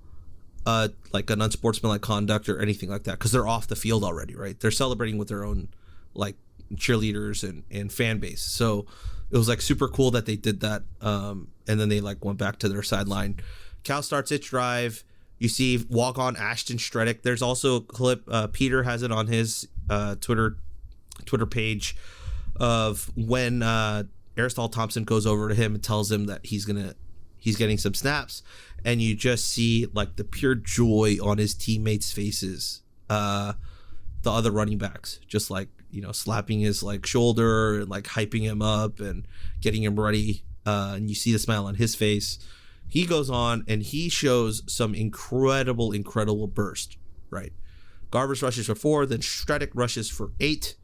like an unsportsmanlike conduct or anything like that because they're off the field already, right? They're celebrating with their own like cheerleaders and fan base. So it was like super cool that they did that. And then they like went back to their sideline. Cal starts its drive. You see walk on Ashton Stredick. There's also a clip. Peter has it on his Twitter page of when Aristotle Thompson goes over to him and tells him that he's getting some snaps, and you just see like the pure joy on his teammates' faces. The other running backs just like, you know, slapping his like shoulder and like hyping him up and getting him ready. And you see the smile on his face. He goes on and he shows some incredible burst, right? Garbers rushes for 4, then Stredick rushes for 8.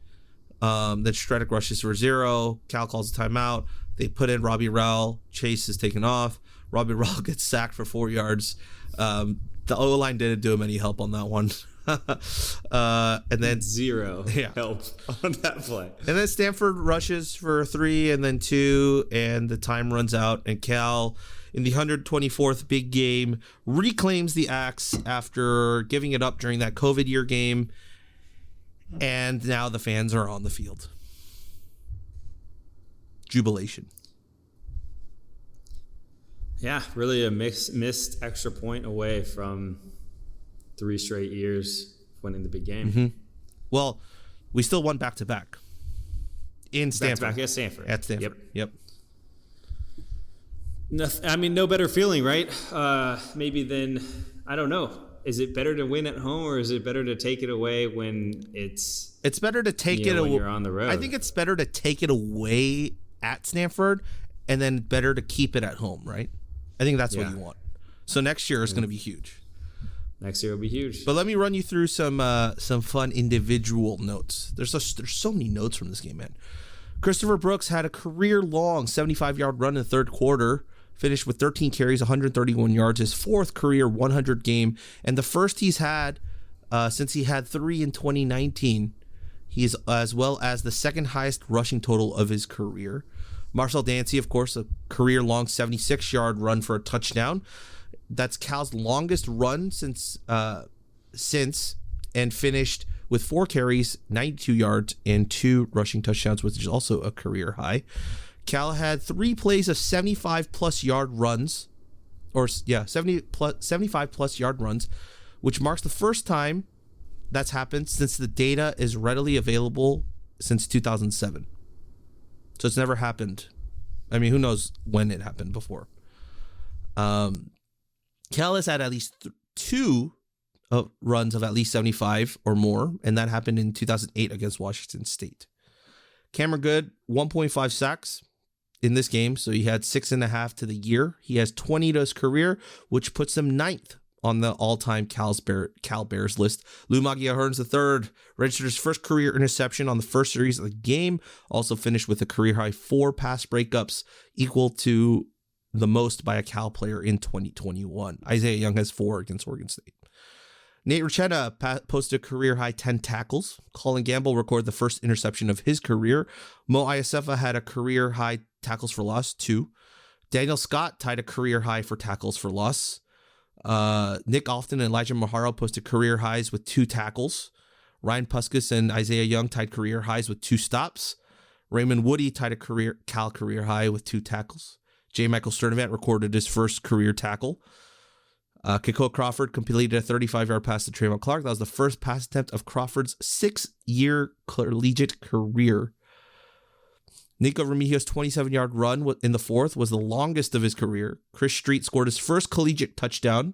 Then Stredick rushes for 0. Cal calls a timeout. They put in Robbie Rowell. Chase is taken off. Robbie Rowell gets sacked for 4 yards. The O-line didn't do him any help on that one. And then
zero help on that play.
And then Stanford rushes for 3 and then 2, and the time runs out. And Cal, in the 124th big game, reclaims the axe after giving it up during that COVID year game. And now the fans are on the field. Jubilation.
Yeah, really a missed extra point away from 3 straight years winning the big game.
Mm-hmm. Well, we still won back-to-back. In Stanford.
Back-to-back at Stanford.
At Stanford. Yep.
No better feeling, right? Maybe then, I don't know. Is it better to win at home, or is it better to take it away when it's
better to take it away
when you're on the road?
I think it's better to take it away at Stanford and then better to keep it at home, right? I think that's what you want. So next year is going to be huge.
Next year will be huge.
But let me run you through some fun individual notes. There's so many notes from this game, man. Christopher Brooks had a career-long 75-yard run in the third quarter, finished with 13 carries, 131 yards, his 4th career 100 game, and the first he's had since he had 3 in 2019. He's as well as the 2nd highest rushing total of his career. Marcel Dancy, of course, a career-long 76-yard run for a touchdown. That's Cal's longest run since, and finished with 4 carries, 92 yards, and 2 rushing touchdowns, which is also a career high. Cal had 3 plays of 75-plus yard runs, 75-plus yard runs, which marks the first time that's happened since the data is readily available since 2007. So it's never happened. I mean, who knows when it happened before. Cal has had at least 2 runs of at least 75 or more, and that happened in 2008 against Washington State. Cameron Good, 1.5 sacks in this game, so he had 6.5 to the year. He has 20 to his career, which puts him 9th on the all-time Cal Bears list. Lu-Magia Hearns III registered his first career interception on the first series of the game, also finished with a career-high 4 pass breakups, equal to the most by a Cal player in 2021. Isaiah Young has 4 against Oregon State. Nate Richena posted a career-high 10 tackles. Colin Gamble recorded the first interception of his career. Mo Iasefa had a career-high tackles for loss, 2. Daniel Scott tied a career-high for tackles for loss. Nick Often and Elijah Maharo posted career highs with 2 tackles. Ryan Puskas and Isaiah Young tied career highs with 2 stops. Raymond Woody tied a Cal career high with 2 tackles. J. Michael Sturdivant recorded his first career tackle. Kiko Crawford completed a 35-yard pass to Trevon Clark. That was the first pass attempt of Crawford's 6-year collegiate career. Nikko Remigio's 27-yard run in the 4th was the longest of his career. Chris Street scored his first collegiate touchdown.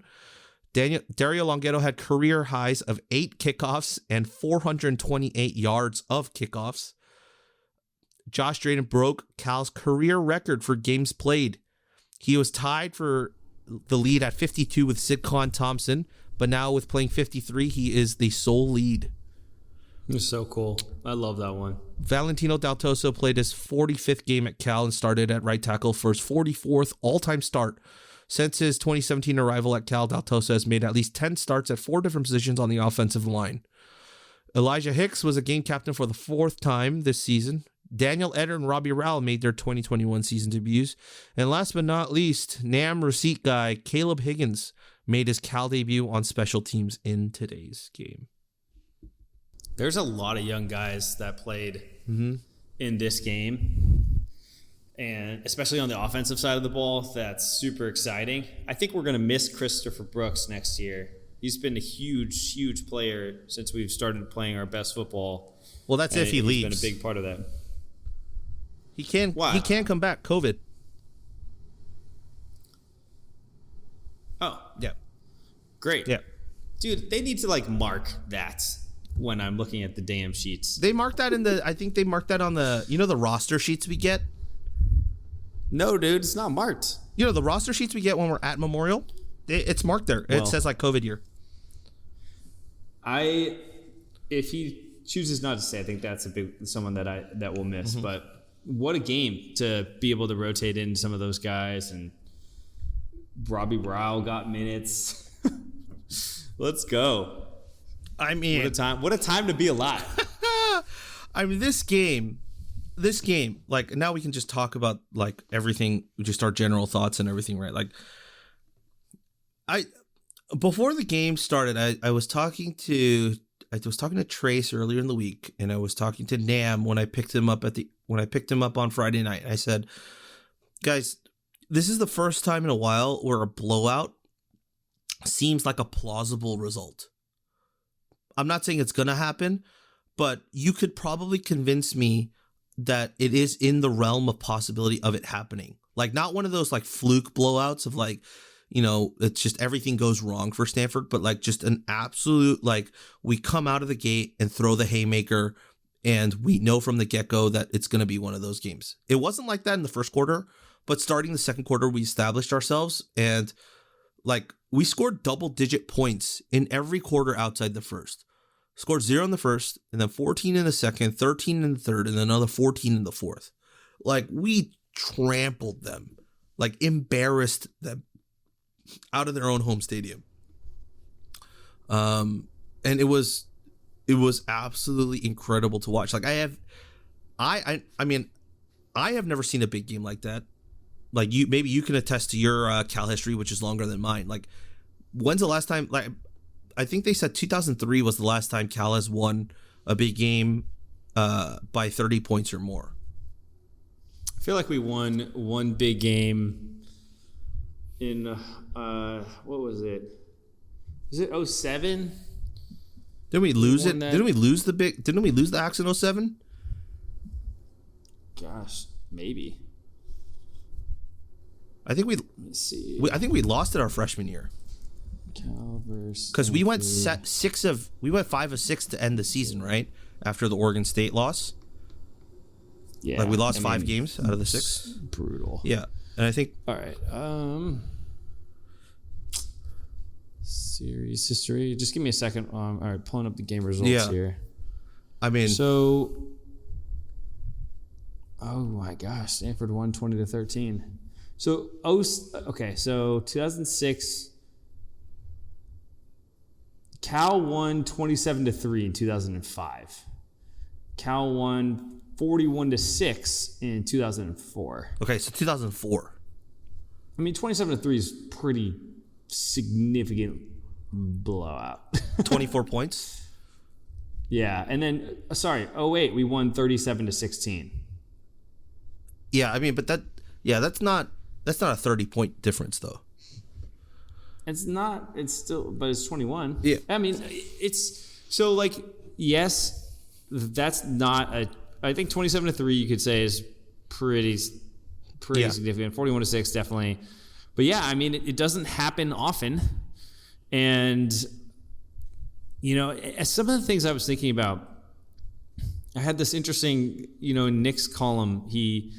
Dario Longetto had career highs of 8 kickoffs and 428 yards of kickoffs. Josh Drayton broke Cal's career record for games played. He was tied for the lead at 52 with Sidcon Thompson, but now with playing 53, he is the sole lead.
It's so cool. I love that one.
Valentino Daltoso played his 45th game at Cal and started at right tackle for his 44th all-time start. Since his 2017 arrival at Cal, Daltoso has made at least 10 starts at 4 different positions on the offensive line. Elijah Hicks was a game captain for the 4th time this season. Daniel Eder and Robbie Rowell made their 2021 season debuts. And last but not least, NAM receipt guy Caleb Higgins made his Cal debut on special teams in today's game.
There's a lot of young guys that played in this game, and especially on the offensive side of the ball, that's super exciting. I think we're going to miss Christopher Brooks next year. He's been a huge, huge player since we've started playing our best football.
Well, that's if he leaves.
He's been a big part of that.
He can come back. COVID.
Oh.
Yeah.
Great.
Yeah.
Dude, they need to mark that when I'm looking at the damn sheets.
They marked that I think they marked that on the roster sheets we get.
No, dude, it's not marked.
The roster sheets we get when we're at Memorial, it's marked there. It says COVID year.
If he chooses not to say, I think that's someone that we'll miss, but what a game to be able to rotate in some of those guys, and Robbie Rowell got minutes. Let's go.
I mean,
what a time to be alive.
I mean, this game, like, now we can just talk about like everything, just our general thoughts and everything, right? Like, before the game started, I was talking to Trace earlier in the week, and I was talking to Nam when I picked him up on Friday night. I said, guys, this is the first time in a while where a blowout seems like a plausible result. I'm not saying it's going to happen, but you could probably convince me that it is in the realm of possibility of it happening. Like, not one of those like fluke blowouts of like, you know, it's just everything goes wrong for Stanford, but like just an absolute, like, we come out of the gate and throw the haymaker, and we know from the get-go that it's going to be one of those games. It wasn't like that in the first quarter, but starting the second quarter, we established ourselves, and like, we scored double-digit points in every quarter outside the first. Scored 0 in the first, and then 14 in the second, 13 in the third, and another 14 in the fourth. Like, we trampled them, like, embarrassed them out of their own home stadium. And it was absolutely incredible to watch. Like, I mean, I have never seen a big game like that. Like, maybe you can attest to your Cal history, which is longer than mine. Like, when's the last time, like, I think they said 2003 was the last time Cal has won a big game by 30 points or more.
I feel like we won one big game in what was it? Was it 07?
Didn't we lose it? Didn't we lose the Axe in 07?
Gosh, maybe.
I think
Let me see.
I think we lost it our freshman year.
Garbers.
Because we went 5 of 6 to end the season, right? After the Oregon State loss.
Yeah.
Like, we lost 5 games out of the 6.
Brutal.
Yeah. And I think,
all right. Series history. Just give me a second. All right, pulling up the game results here.
I mean,
so, oh my gosh, Stanford won 20-13. So, so 2006. Cal won 27-3 in 2005. Cal won 41-6 in 2004.
Okay, so 2004.
I mean, 27-3 is pretty significant blowout.
24 points.
Yeah, and then 08 we won 37-16.
Yeah, I mean, but that's not a 30-point difference though.
It's not. It's still, but it's 21.
Yeah.
I mean, it's so like, yes, that's not a. I think 27-3 you could say is pretty significant. 41-6 definitely, but yeah, I mean, it doesn't happen often, and you know, some of the things I was thinking about. I had this interesting, you know, in Nick's column, he.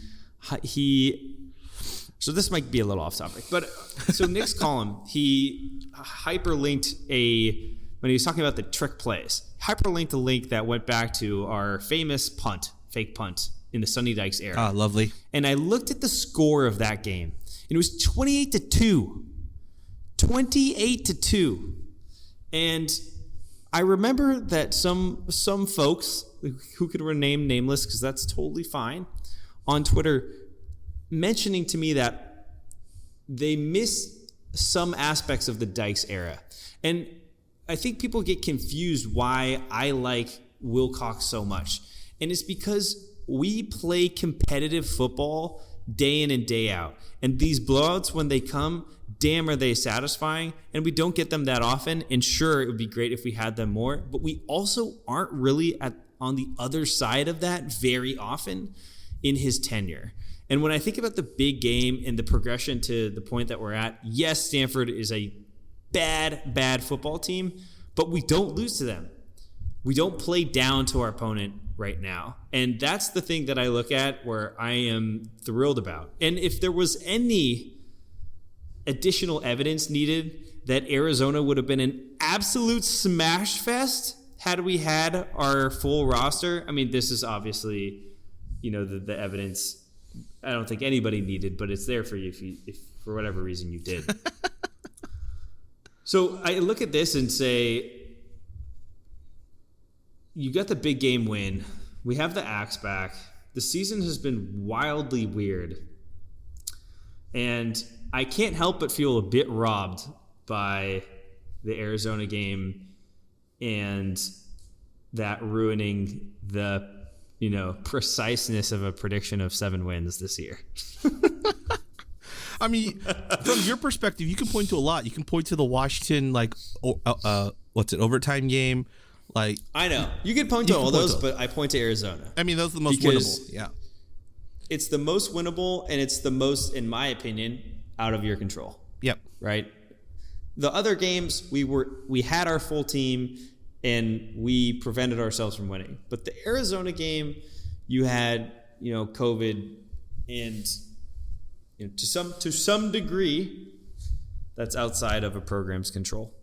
So this might be a little off topic, but so Nick's column, he hyperlinked when he was talking about the trick plays, hyperlinked a link that went back to our famous fake punt in the Sonny Dykes era.
Ah, lovely.
And I looked at the score of that game, and it was 28-2. 28-2. And I remember that some folks who could remain nameless, because that's totally fine, on Twitter mentioning to me that they miss some aspects of the Dykes era. And I think people get confused why I like Wilcox so much. And it's because we play competitive football day in and day out. And these blowouts, when they come, damn, are they satisfying. And we don't get them that often. And sure, it would be great if we had them more. But we also aren't really on the other side of that very often in his tenure. And when I think about the big game and the progression to the point that we're at, yes, Stanford is a bad football team, but we don't lose to them. We don't play down to our opponent right now. And that's the thing that I look at where I am thrilled about. And if there was any additional evidence needed that Arizona would have been an absolute smash fest had we had our full roster, I mean, this is obviously, you know, the evidence I don't think anybody needed, but it's there for you if for whatever reason you did. So I look at this and say, you got the big game win. We have the Axe back. The season has been wildly weird. And I can't help but feel a bit robbed by the Arizona game and that ruining the, preciseness of a prediction of 7 wins this year.
I mean, from your perspective, you can point to a lot. You can point to the Washington, overtime game. Like,
I know. You can point to all those, but I point to Arizona.
I mean, those are the most winnable. Yeah.
It's the most winnable, and it's the most, in my opinion, out of your control.
Yep.
Right? The other games, we had our full team, and we prevented ourselves from winning. But the Arizona game, you had, COVID, and to some degree, that's outside of a program's control.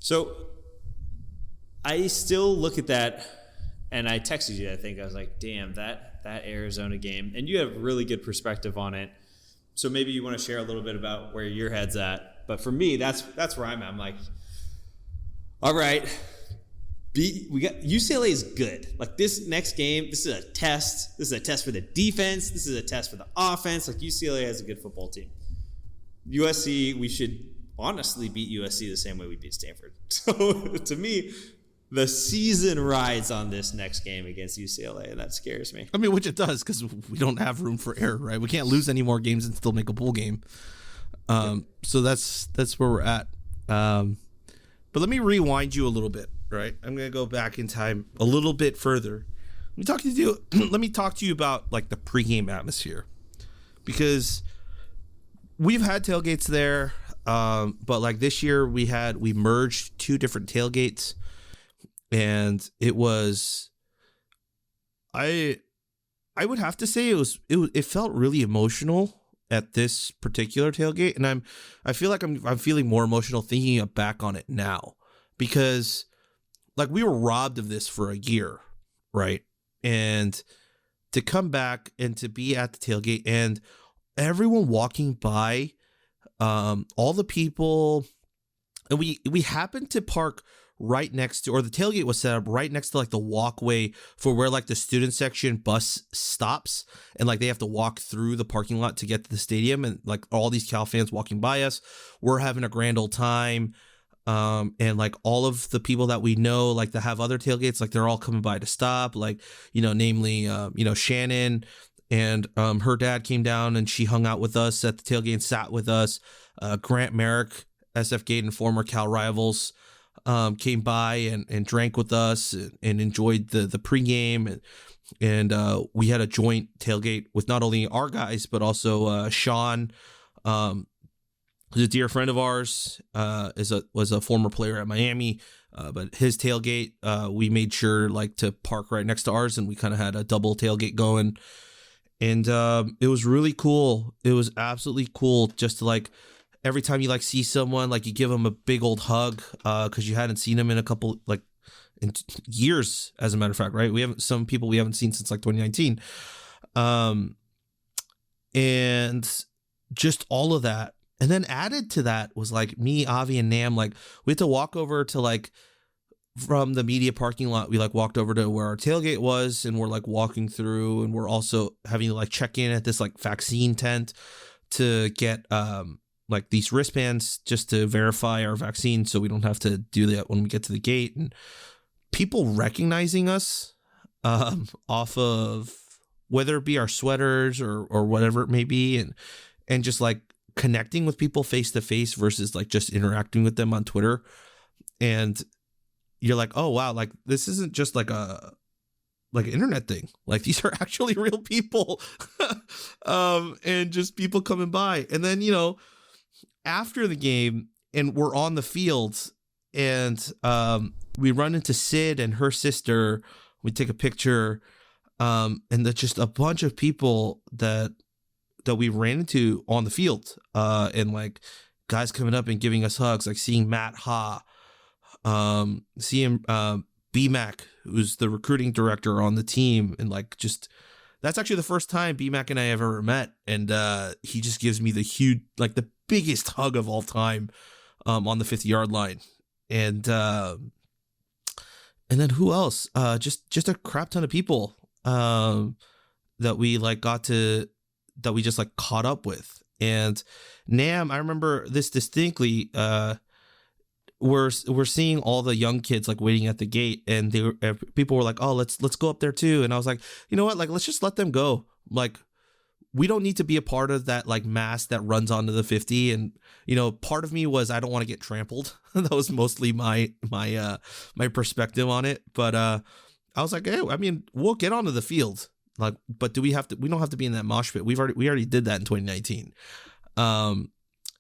So I still look at that, and I texted you, I think. I was like, damn, that Arizona game. And you have really good perspective on it. So maybe you want to share a little bit about where your head's at. But for me, that's where I'm at. I'm like, all right, we got UCLA is good. Like, this next game, this is a test. This is a test for the defense. This is a test for the offense. Like, UCLA has a good football team. USC, we should honestly beat USC the same way we beat Stanford. So to me, the season rides on this next game against UCLA, and that scares me.
I mean, which it does, because we don't have room for error, right? We can't lose any more games and still make a bowl game. So that's where we're at. But let me rewind you a little bit, right? I'm going to go back in time a little bit further. Let me talk to you about, like, the pregame atmosphere, because we've had tailgates there, but like this year we merged 2 different tailgates. And it was, I would have to say it felt really emotional at this particular tailgate, and I feel like I'm feeling more emotional thinking back on it now, because like we were robbed of this for a year, right? And to come back and to be at the tailgate and everyone walking by, all the people, and we happened to park right next to, or the tailgate was set up right next to like the walkway for where like the student section bus stops, and like they have to walk through the parking lot to get to the stadium, and like all these Cal fans walking by us, we're having a grand old time. And like all of the people that we know, like that have other tailgates, like they're all coming by to stop, like, namely, Shannon and her dad came down and she hung out with us at the tailgate and sat with us. Grant Merrick, SF Gate and former Cal rivals, came by and drank with us and enjoyed the pregame, and we had a joint tailgate with not only our guys but also Sean, who's a dear friend of ours, was a former player at Miami, but his tailgate, we made sure like to park right next to ours, and we kind of had a double tailgate going, and it was really cool. It was absolutely cool just to like, every time you like see someone, like you give them a big old hug, because you hadn't seen them in a couple, like in years, as a matter of fact, right? Some people we haven't seen since like 2019. And just all of that. And then added to that was like me, Avi, and Nam, like we had to walk over to like, from the media parking lot, we like walked over to where our tailgate was, and we're like walking through, and we're also having to like check in at this like vaccine tent to get, like these wristbands just to verify our vaccine, so we don't have to do that when we get to the gate. And people recognizing us off of whether it be our sweaters or whatever it may be, and just like connecting with people face to face versus like just interacting with them on Twitter. And you're like, oh wow, like this isn't just like an internet thing. Like these are actually real people. And just people coming by. And then, after the game, and we're on the field, and we run into Sid and her sister. We take a picture, and there's just a bunch of people that we ran into on the field, and like guys coming up and giving us hugs, like seeing Matt Ha, seeing BMAC, who's the recruiting director on the team, and like just. That's actually the first time BMAC and I have ever met, and he just gives me the huge, like the biggest hug of all time, on the 50-yard line, and And then who else? Just a crap ton of people that we just like caught up with. And Nam, I remember this distinctly. We're seeing all the young kids like waiting at the gate, and people were like, "Oh, let's go up there too." And I was like, you know what? Like, let's just let them go. Like, we don't need to be a part of that like mass that runs onto the 50. And part of me was I don't want to get trampled. That was mostly my perspective on it. But I was like, hey, I mean, we'll get onto the field. Like, but we don't have to be in that mosh pit. We already did that in 2019.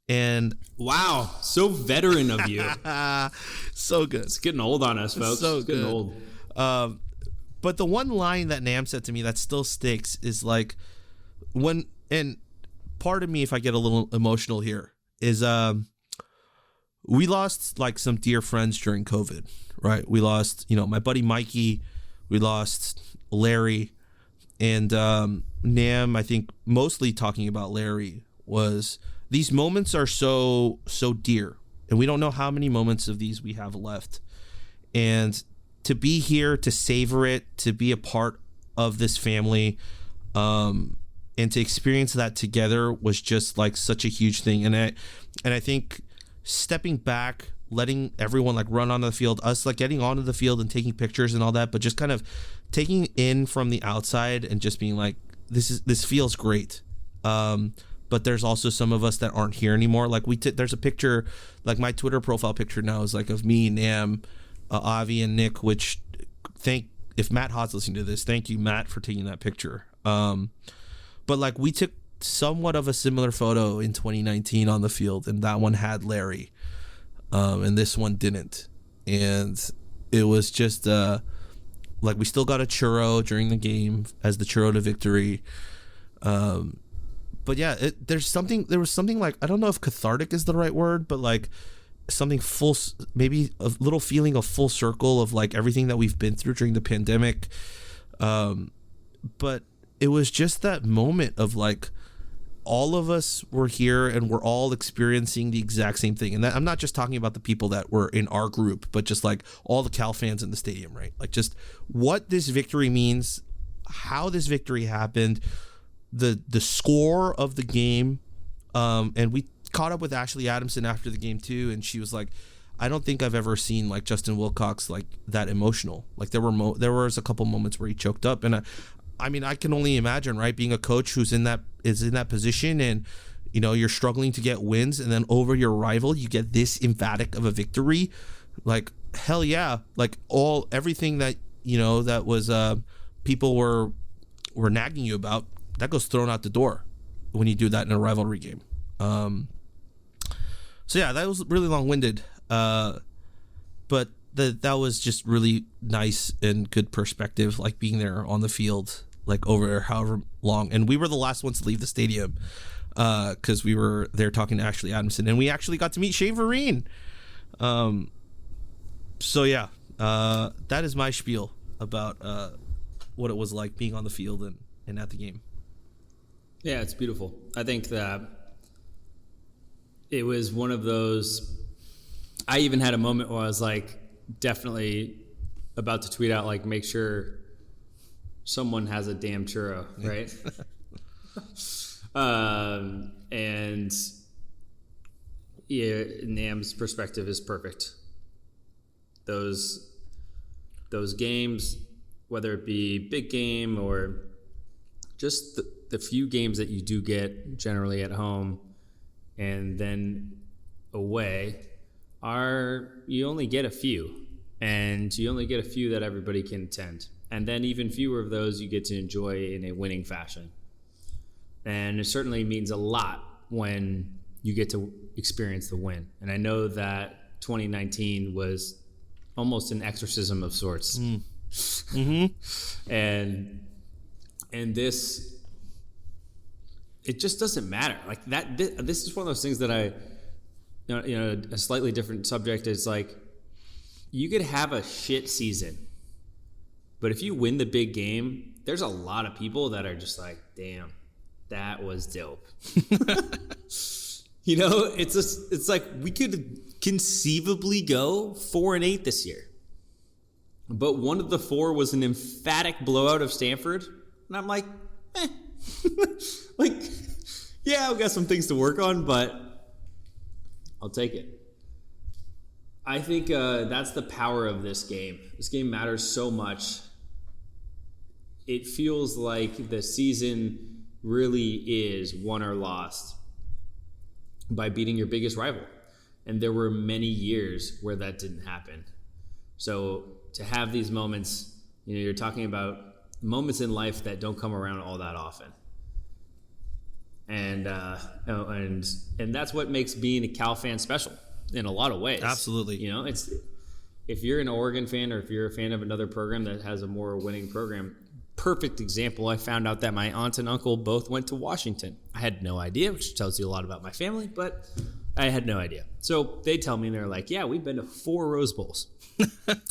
And
wow, so veteran of you.
So good.
It's getting old on us, folks.
So
it's getting
good.
old.
But the one line that Nam said to me that still sticks is like, and part of me, if I get a little emotional here, is we lost like some dear friends during COVID, right? We lost, my buddy Mikey, we lost Larry, and Nam, I think mostly talking about Larry, was these moments are so dear, and we don't know how many moments of these we have left. And to be here, to savor it, to be a part of this family, and to experience that together was just like such a huge thing. And I think stepping back, letting everyone like run onto the field, us like getting onto the field and taking pictures and all that, but just kind of taking in from the outside and just being like, this feels great. But there's also some of us that aren't here anymore. Like there's a picture, like my Twitter profile picture now is like of me, Nam, Avi, and Nick, which if Matt Hod's listening to this, thank you, Matt, for taking that picture. But like we took somewhat of a similar photo in 2019 on the field, and that one had Larry, and this one didn't. And it was just like we still got a churro during the game as the churro to victory. But yeah, there was something like, I don't know if cathartic is the right word, but like something maybe a little feeling of full circle of like everything that we've been through during the pandemic. But it was just that moment of like, all of us were here and we're all experiencing the exact same thing. And I'm not just talking about the people that were in our group, but just like all the Cal fans in the stadium, right? Like just what this victory means, how this victory happened, the score of the game. And we caught up with Ashley Adamson after the game too, and she was like, I don't think I've ever seen like Justin Wilcox like that emotional. Like there was a couple moments where he choked up, and I mean, I can only imagine, right, being a coach who's in that position, and you're struggling to get wins, and then over your rival you get this emphatic of a victory. Like hell yeah, like everything that that was people were nagging you about, that goes thrown out the door when you do that in a rivalry game. So yeah, that was really long-winded, but that was just really nice and good perspective, like being there on the field, like over however long. And we were the last ones to leave the stadium because we were there talking to Ashley Adamson, and we actually got to meet Shea Vereen. So yeah, that is my spiel about what it was like being on the field and at the game.
Yeah, it's beautiful. I think that it was one of those, I even had a moment where I was like, definitely about to tweet out, like, make sure someone has a damn churro, right? And yeah, Nam's perspective is perfect. Those games, whether it be big game or just the few games that you do get generally at home and then away, you only get a few, and you only get a few that everybody can attend, and then even fewer of those you get to enjoy in a winning fashion. And it certainly means a lot when you get to experience the win. And I know that 2019 was almost an exorcism of sorts. Mm-hmm. and this, it just doesn't matter like that. This is one of those things that a slightly different subject is like, you could have a shit season, but if you win the big game, there's a lot of people that are just like, damn, that was dope. It's like we could conceivably go 4-8 this year. But one of the 4 was an emphatic blowout of Stanford. And I'm like, like, yeah, I've got some things to work on, but I'll take it. I think that's the power of this game. This game matters so much. It feels like the season really is won or lost by beating your biggest rival. And there were many years where that didn't happen. So to have these moments, you're talking about moments in life that don't come around all that often. And that's what makes being a Cal fan special in a lot of ways.
Absolutely.
It's if you're an Oregon fan or if you're a fan of another program that has a more winning program, perfect example. I found out that my aunt and uncle both went to Washington. I had no idea, which tells you a lot about my family, but I had no idea. So they tell me, they're like, yeah, we've been to 4 Rose Bowls.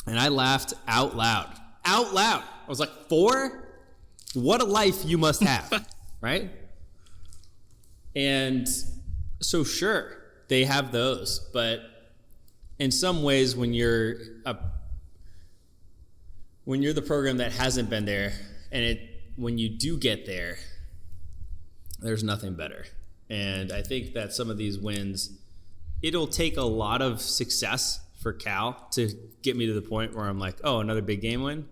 And I laughed out loud. Out loud. I was like, 4? What a life you must have, right? And so sure, they have those, but in some ways when you're the program that hasn't been there, and when you do get there, there's nothing better. And I think that some of these wins, it'll take a lot of success for Cal to get me to the point where I'm like, oh, another big game win.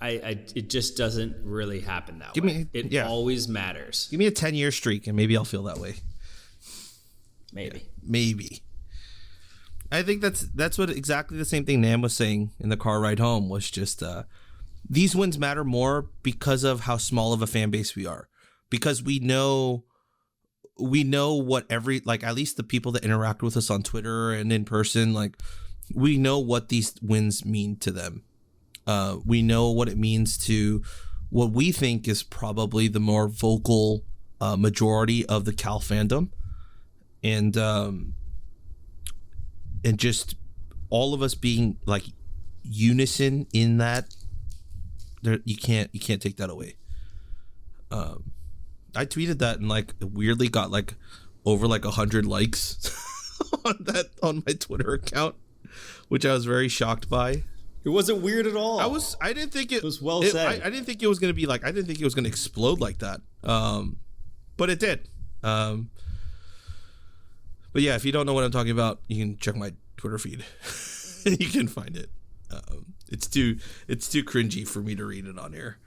It just doesn't really happen that way. It always matters.
Give me a 10-year streak, and maybe I'll feel that way.
Maybe.
Yeah, maybe. I think that's what exactly the same thing Nam was saying in the car ride home was just these wins matter more because of how small of a fan base we are. Because we know what at least the people that interact with us on Twitter and in person, like we know what these wins mean to them. We know what it means to what we think is probably the more vocal majority of the Cal fandom. And just all of us being like unison in that, you can't take that away. I tweeted that and like weirdly got like over like 100 likes on my Twitter account, which I was very shocked by.
It wasn't weird at all.
I didn't think it
was well said.
I didn't think it was gonna be like, I didn't think it was gonna explode like that. But it did. But yeah, if you don't know what I'm talking about, you can check my Twitter feed. You can find it. It's too cringy for me to read it on here.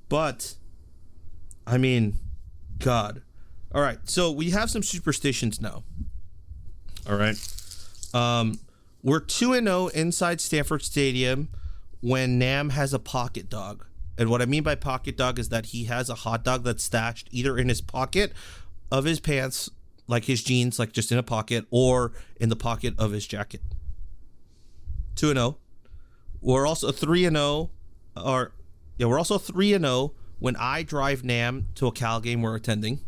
But I mean, God. All right, so we have some superstitions now. All right. We're 2-0 inside Stanford Stadium when Nam has a pocket dog. And what I mean by pocket dog is that he has a hot dog that's stashed either in his pocket of his pants, like his jeans, like just in a pocket, or in the pocket of his jacket. 2-0. We're also 3-0, we're also 3-0 when I drive Nam to a Cal game we're attending.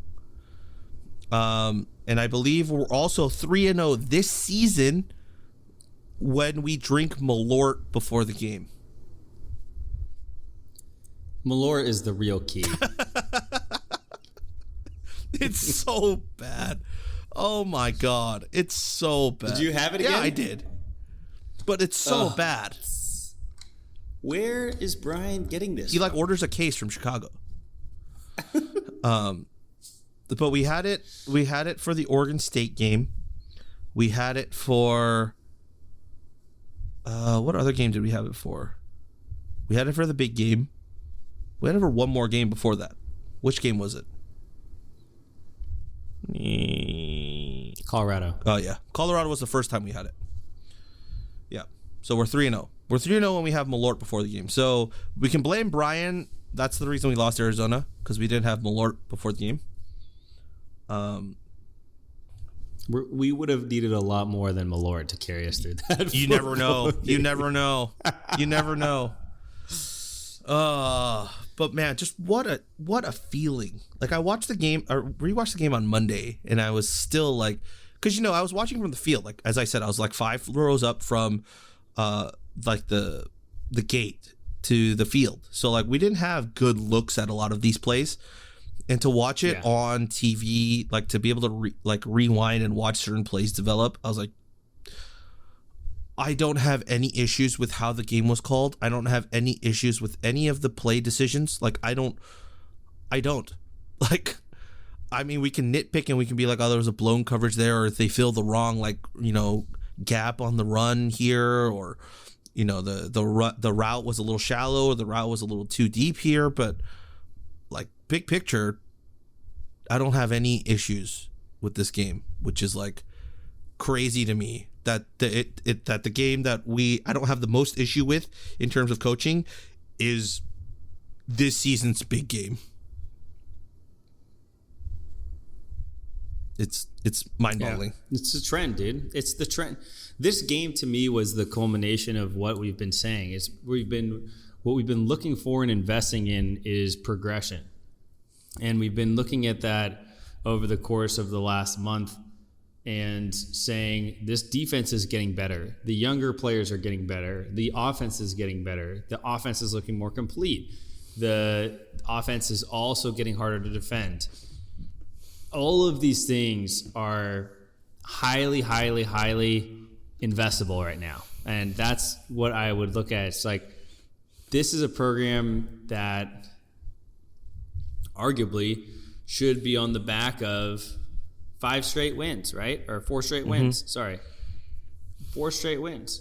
And I believe we're also 3-0 this season when we drink Malort before the game.
Malort is the real key.
It's so bad. Oh my God. It's so bad.
Did you have it again?
Yeah, I did. But it's so bad.
Where is Brian getting this?
He like orders a case from Chicago. But we had it for the Oregon State game. We had it for what other game did we have it for? We had it for the big game. We had it for one more game before that. Which game was it?
Colorado.
Oh yeah. Colorado was the first time we had it. Yeah. So we're 3-0. We're 3-0 when we have Malort before the game. So we can blame Brian. That's the reason we lost Arizona, because we didn't have Malort before the game.
We would have needed a lot more than Malort to carry us through that.
You never know. You never know. You never know. But man, just what a feeling. Like I watched the game or rewatched the game on Monday, and I was still like, because I was watching from the field. Like as I said, I was like 5 rows up from like the gate to the field. So like we didn't have good looks at a lot of these plays. And to watch it on TV, like to be able to rewind and watch certain plays develop, I was like, I don't have any issues with how the game was called. I don't have any issues with any of the play decisions. Like, I don't. Like, I mean, we can nitpick and we can be like, oh, there was a blown coverage there, or if they fill the wrong, like, gap on the run here, or, the route was a little shallow, or the route was a little too deep here. But, like, big picture, I don't have any issues with this game, which is, like, crazy to me. That the game that I don't have the most issue with in terms of coaching is this season's big game. It's mind-boggling.
Yeah. It's a trend, dude. It's the trend. This game to me was the culmination of what we've been saying. What we've been looking for and investing in is progression. And we've been looking at that over the course of the last month and saying this defense is getting better. The younger players are getting better. The offense is getting better. The offense is looking more complete. The offense is also getting harder to defend. All of these things are highly, highly, highly investable right now. And that's what I would look at. It's like, this is a program that arguably should be on the back of 5 straight wins, right? Or 4 straight wins. Sorry. 4 straight wins.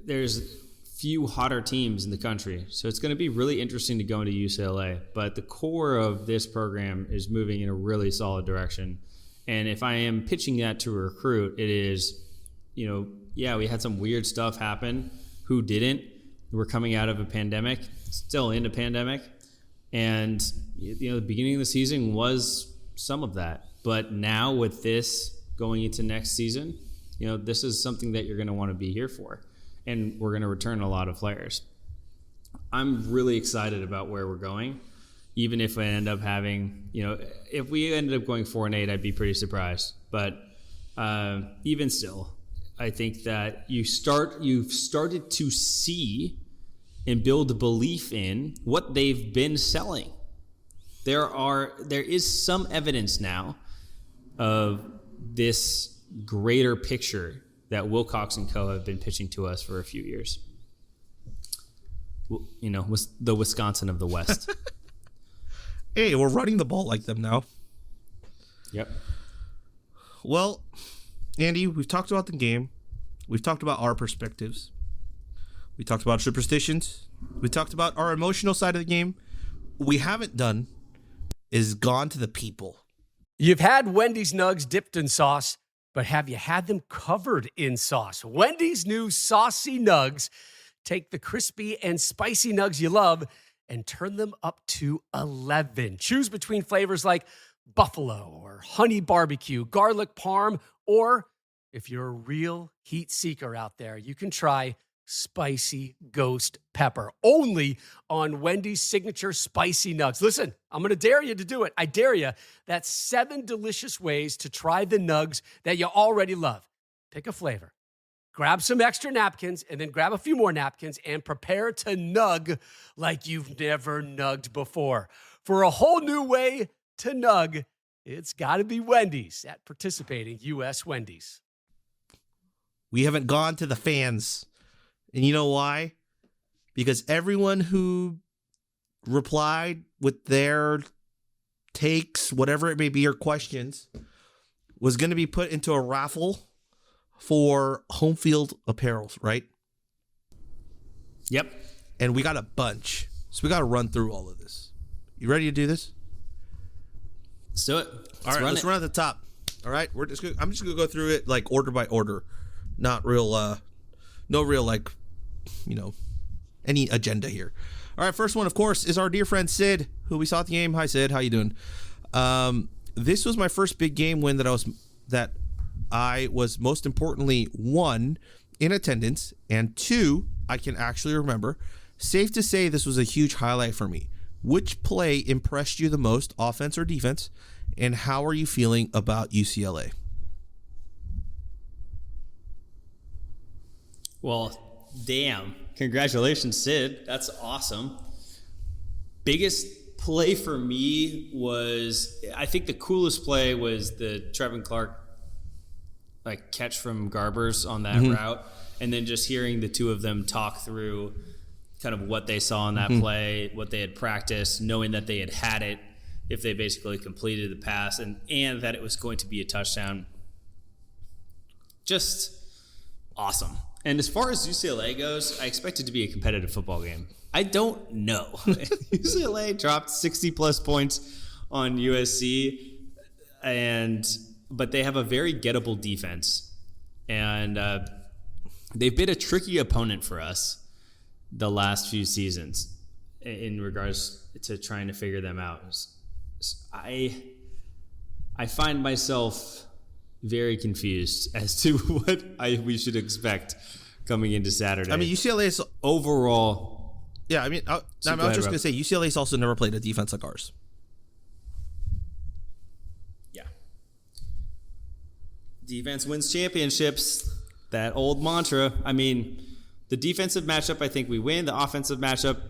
There's few hotter teams in the country. So it's going to be really interesting to go into UCLA. But the core of this program is moving in a really solid direction. And if I am pitching that to a recruit, it is, we had some weird stuff happen. Who didn't? We're coming out of a pandemic, still in a pandemic. And, the beginning of the season was some of that. But now with this going into next season, this is something that you're going to want to be here for. And we're going to return a lot of players. I'm really excited about where we're going. Even if I end up having, if we ended up going 4-8, I'd be pretty surprised. But even still, I think that you've started to see and build belief in what they've been selling. There is some evidence now of this greater picture that Wilcox and Co. have been pitching to us for a few years. The Wisconsin of the West.
Hey, we're running the ball like them now.
Yep.
Well, Andy, we've talked about the game. We've talked about our perspectives. We talked about superstitions. We talked about our emotional side of the game. What we haven't done is gone to the people.
You've had Wendy's nugs dipped in sauce, but have you had them covered in sauce? Wendy's new saucy nugs take the crispy and spicy nugs you love and turn them up to 11. Choose between flavors like buffalo or honey barbecue, garlic parm, or if you're a real heat seeker out there, you can try spicy ghost pepper, only on Wendy's signature spicy nugs. Listen, I'm going to dare you to do it. I dare you. That's 7 delicious ways to try the nugs that you already love. Pick a flavor, grab some extra napkins, and then grab a few more napkins and prepare to nug like you've never nugged before. For a whole new way to nug, it's got to be Wendy's at participating U.S. Wendy's.
We haven't gone to the fans. And you know why? Because everyone who replied with their takes, whatever it may be, or questions, was going to be put into a raffle for Homefield Apparel, right?
Yep.
And we got a bunch. So we got to run through all of this. You ready to do this?
Let's do it.
All right, let's run at the top. All right, I'm just going to go through it like order by order. Not real, no real like, any agenda here. All right, first one, of course, is our dear friend Sid, who we saw at the game. Hi, Sid. How you doing? This was my first big game win that I was most importantly, 1, in attendance, and 2, I can actually remember. Safe to say this was a huge highlight for me. Which play impressed you the most, offense or defense, and how are you feeling about UCLA?
Well, damn. Congratulations, Sid. That's awesome. Biggest play for me was, I think the coolest play was the Trevon Clark like catch from Garbers on that route, and then just hearing the two of them talk through kind of what they saw in that play, what they had practiced, knowing that they had it if they basically completed the pass, and that it was going to be a touchdown. Just awesome. And as far as UCLA goes, I expect it to be a competitive football game. I don't know. UCLA dropped 60-plus points on USC, but they have a very gettable defense. And they've been a tricky opponent for us the last few seasons in regards to trying to figure them out. I find myself very confused as to what we should expect coming into Saturday.
I mean, UCLA is
overall.
Yeah, I mean, I was just going to say UCLA's also never played a defense like ours.
Yeah. Defense wins championships. That old mantra. I mean, the defensive matchup, I think we win. The offensive matchup,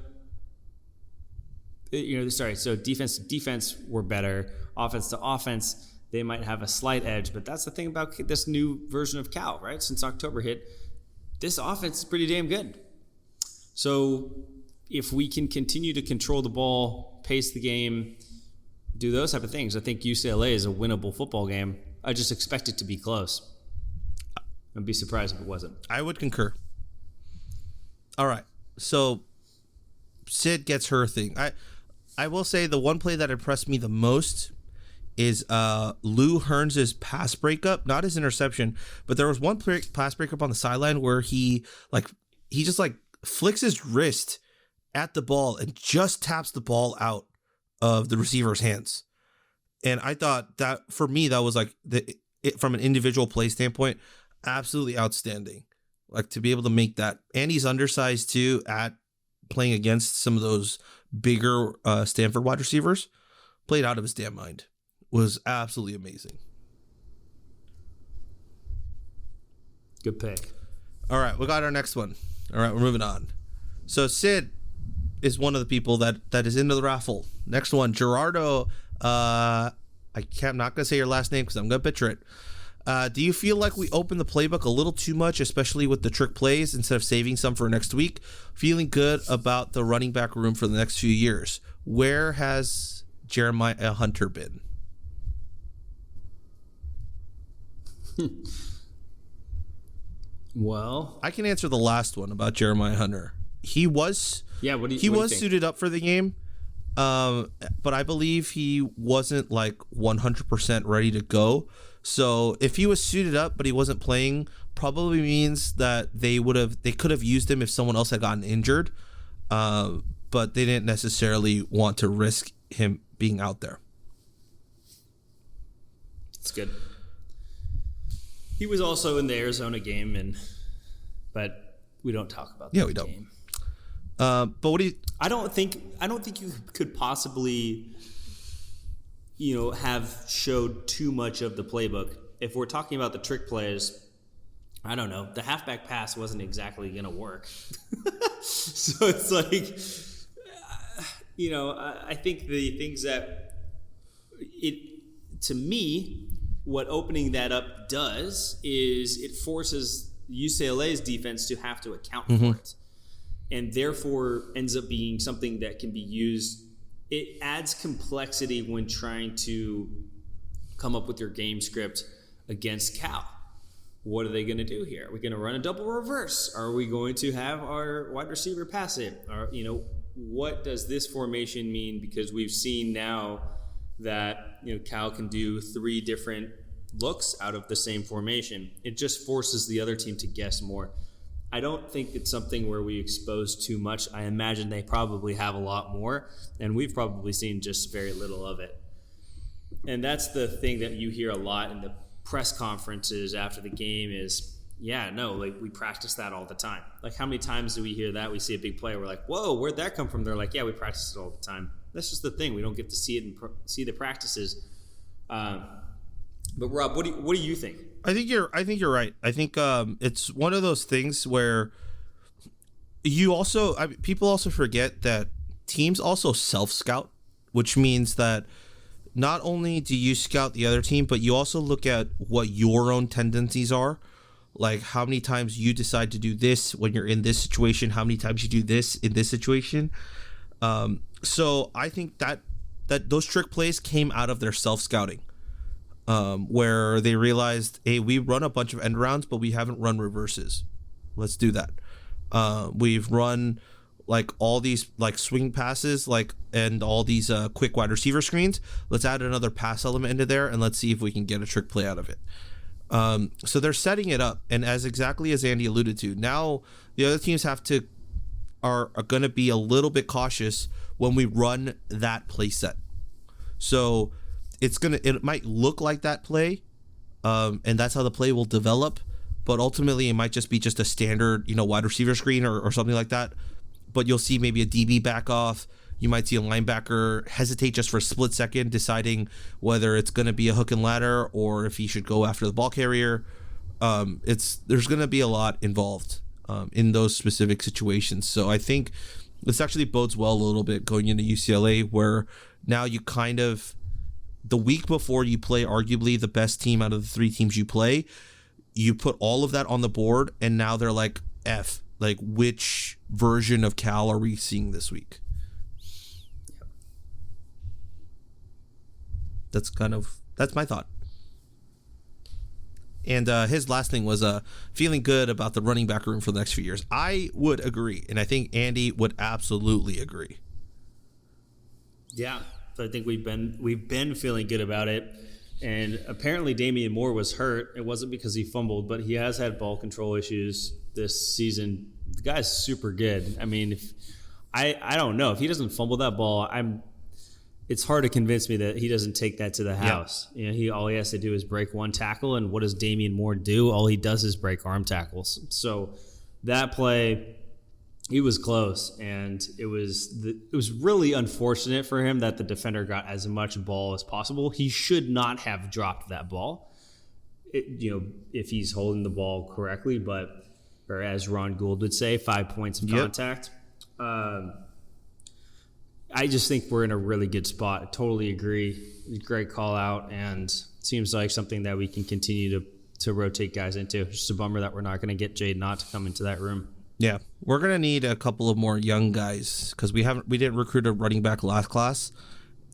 so defense to defense, we're better. Offense to offense, they might have a slight edge. But that's the thing about this new version of Cal, right? Since October hit, this offense is pretty damn good. So if we can continue to control the ball, pace the game, do those type of things, I think UCLA is a winnable football game. I just expect it to be close. I'd be surprised if it wasn't.
I would concur. All right. So Sid gets her thing. I will say the one play that impressed me the most is Lu Hearns' pass breakup, not his interception, but there was one pass breakup on the sideline where he just flicks his wrist at the ball and just taps the ball out of the receiver's hands. And I thought that, for me, that was from an individual play standpoint, absolutely outstanding. Like, to be able to make that. And he's undersized too, at playing against some of those bigger Stanford wide receivers. Played out of his damn mind. Was absolutely amazing.
Good pick.
All right, we got our next one. All right, we're moving on. So Sid is one of the people that is into the raffle. Next one, Gerardo. I'm not going to say your last name because I'm going to butcher it. Do you feel like we opened the playbook a little too much, especially with the trick plays, instead of saving some for next week? Feeling good about the running back room for the next few years. Where has Jeremiah Hunter been?
Well,
I can answer the last one about Jeremiah Hunter. He was
what do you think?
Suited up for the game, but I believe he wasn't 100% ready to go. So if he was suited up but he wasn't playing, probably means that they could have used him if someone else had gotten injured, but they didn't necessarily want to risk him being out there.
It's good. He was also in the Arizona game, but we don't talk about that.
Yeah, we don't.
Game.
But what do you?
I don't think you could possibly, have showed too much of the playbook. If we're talking about the trick plays, I don't know. The halfback pass wasn't exactly going to work. So it's I think the things that to me, what opening that up does is it forces UCLA's defense to have to account for it, and therefore ends up being something that can be used. It adds complexity when trying to come up with your game script against Cal. What are they going to do here? Are we going to run a double reverse? Are we going to have our wide receiver pass it? Or, what does this formation mean? Because we've seen now that Cal can do 3 different looks out of the same formation. It just forces the other team to guess more. I don't think it's something where we expose too much. I imagine they probably have a lot more, and we've probably seen just very little of it. And that's the thing that you hear a lot in the press conferences after the game is, we practice that all the time. How many times do we hear that? We see a big play, we're like, whoa, where'd that come from? They're like, yeah, we practice it all the time. That's just the thing. We don't get to see it and see the practices. But Rob, what do you think?
I think you're right. I think it's one of those things where people also forget that teams also self-scout, which means that not only do you scout the other team, but you also look at what your own tendencies are. Like how many times you decide to do this when you're in this situation, how many times you do this in this situation. So I think that those trick plays came out of their self-scouting, where they realized, hey, we run a bunch of end rounds, but we haven't run reverses. Let's do that. We've run like all these like swing passes, like, and all these quick wide receiver screens. Let's add another pass element into there, and let's see if we can get a trick play out of it. So they're setting it up, and exactly as Andy alluded to, now the other teams are going to be a little bit cautious when we run that play set. So it might look like that play, and that's how the play will develop, but ultimately it might just be a standard, wide receiver screen or something like that. But you'll see maybe a DB back off. You might see a linebacker hesitate just for a split second, deciding whether it's going to be a hook and ladder or if he should go after the ball carrier. There's going to be a lot involved in those specific situations. So I think this actually bodes well a little bit going into UCLA, where now you kind of, the week before you play arguably the best team out of the three teams you play, you put all of that on the board, and now they're like, like which version of Cal are we seeing this week? That's my thought. And his last thing was feeling good about the running back room for the next few years. I would agree, and I think Andy would absolutely agree.
Yeah, so I think we've been feeling good about it. And apparently Damian Moore was hurt. It wasn't because he fumbled, but he has had ball control issues this season. The guy's super good. I mean, I don't know if he doesn't fumble that ball, it's hard to convince me that he doesn't take that to the house. Yeah. All he has to do is break one tackle, and what does Damian Moore do? All he does is break arm tackles. So that play, he was close, and it was really unfortunate for him that the defender got as much ball as possible. He should not have dropped that ball, if he's holding the ball correctly, or as Ron Gould would say, 5 points of contact. I just think we're in a really good spot. I totally agree. Great call out, and seems like something that we can continue to rotate guys into. It's just a bummer that we're not going to get Jade Knott to come into that room. Yeah,
we're going to need a couple of more young guys, because we didn't recruit a running back last class,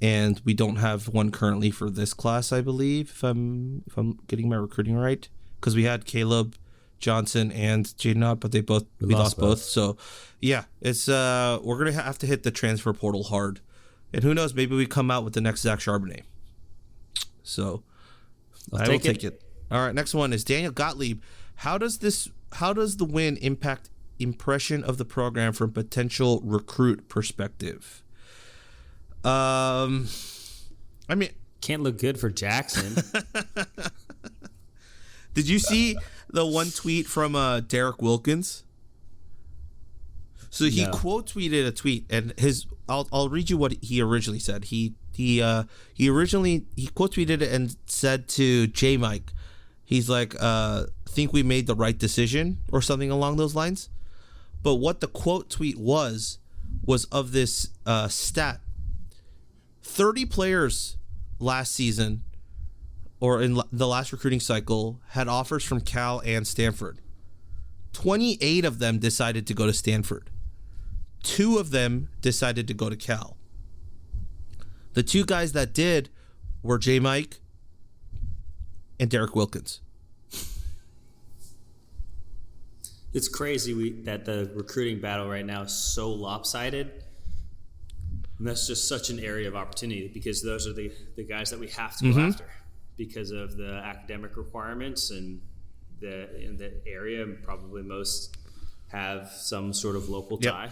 and we don't have one currently for this class, I believe, if I'm getting my recruiting right, because we had Caleb Johnson and Jaden Knott, but we lost both. So yeah, it's we're gonna have to hit the transfer portal hard, and who knows, maybe we come out with the next Zach Charbonnet. So I will take it. All right, next one is Daniel Gottlieb. How does the win impact impression of the program from potential recruit perspective? I mean,
can't look good for Jackson.
Did you see the one tweet from Derek Wilkins? So he quote tweeted a tweet, and I'll read you what he originally said. He originally quote tweeted it and said to J Mike, he's like, think we made the right decision or something along those lines. But what the quote tweet was of this stat: 30 players last season, or in the last recruiting cycle, had offers from Cal and Stanford. 28 of them decided to go to Stanford. 2 of them decided to go to Cal. The 2 guys that did were J Mike and Derek Wilkins.
It's crazy that the recruiting battle right now is so lopsided. And that's just such an area of opportunity, because those are the guys that we have to go after because of the academic requirements and in the area. Probably most have some sort of local tie.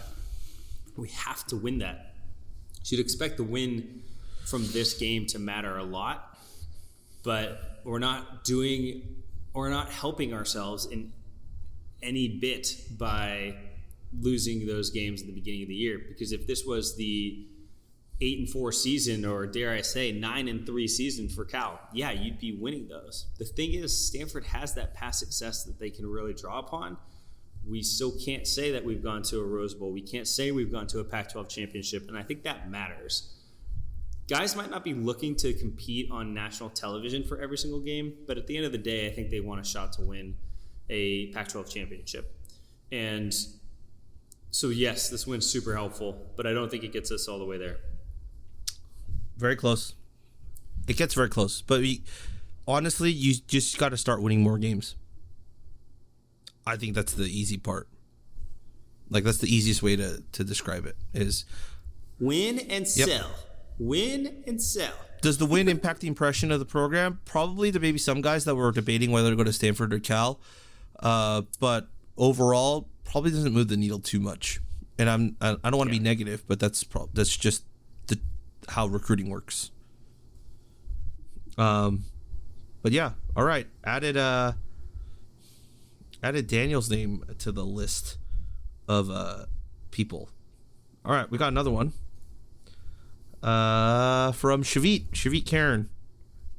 We have to win that. So you'd expect the win from this game to matter a lot, but we're not helping ourselves in any bit by losing those games at the beginning of the year. Because if this was the 8-4 season, or dare I say 9-3 season for Cal, yeah, you'd be winning those. The thing is, Stanford has that past success that they can really draw upon. We still can't say that we've gone to a Rose Bowl. We can't say we've gone to a Pac-12 championship, and I think that matters. guys might not be looking to compete on national television for every single game, but at the end of the day, I think they want a shot to win a Pac-12 championship. And so, yes, this win's super helpful, but I don't think it gets us all the way there.
Very close. It gets very close. But honestly, you just got to start winning more games. I think that's the easy part. Like, that's the easiest way to describe it is
win and sell. Win and sell.
Does the win impact the impression of the program? Probably to maybe some guys that were debating whether to go to Stanford or Cal. But overall, probably doesn't move the needle too much. And I don't want to be negative, but that's just how recruiting works. But yeah, all right. Added Daniel's name to the list of people. All right, we got another one. From Shavit Karen.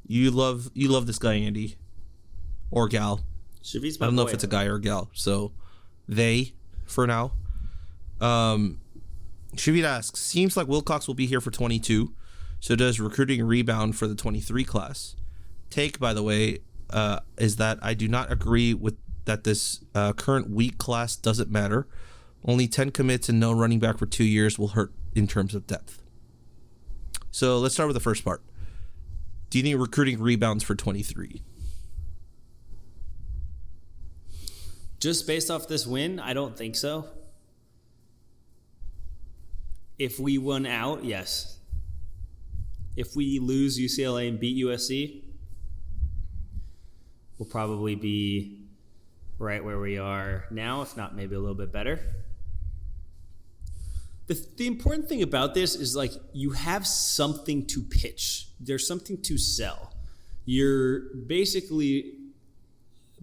You love this guy, Andy, or gal.
Shavit's my
I don't know
boy.
if it's a guy or a gal, so they for now. Shavit asks, seems like Wilcox will be here for 22, so does recruiting rebound for the 23 class? Take, by the way, is that I do not agree with that this current weak class doesn't matter. Only 10 commits and no running back for 2 years will hurt in terms of depth. So let's start with the first part. Do you think recruiting rebounds for 23?
Just based off this win, I don't think so. If we win out, yes. If we lose UCLA and beat USC, we'll probably be right where we are now, if not maybe a little bit better. The important thing about this is, like, you have something to pitch. There's something to sell. You're basically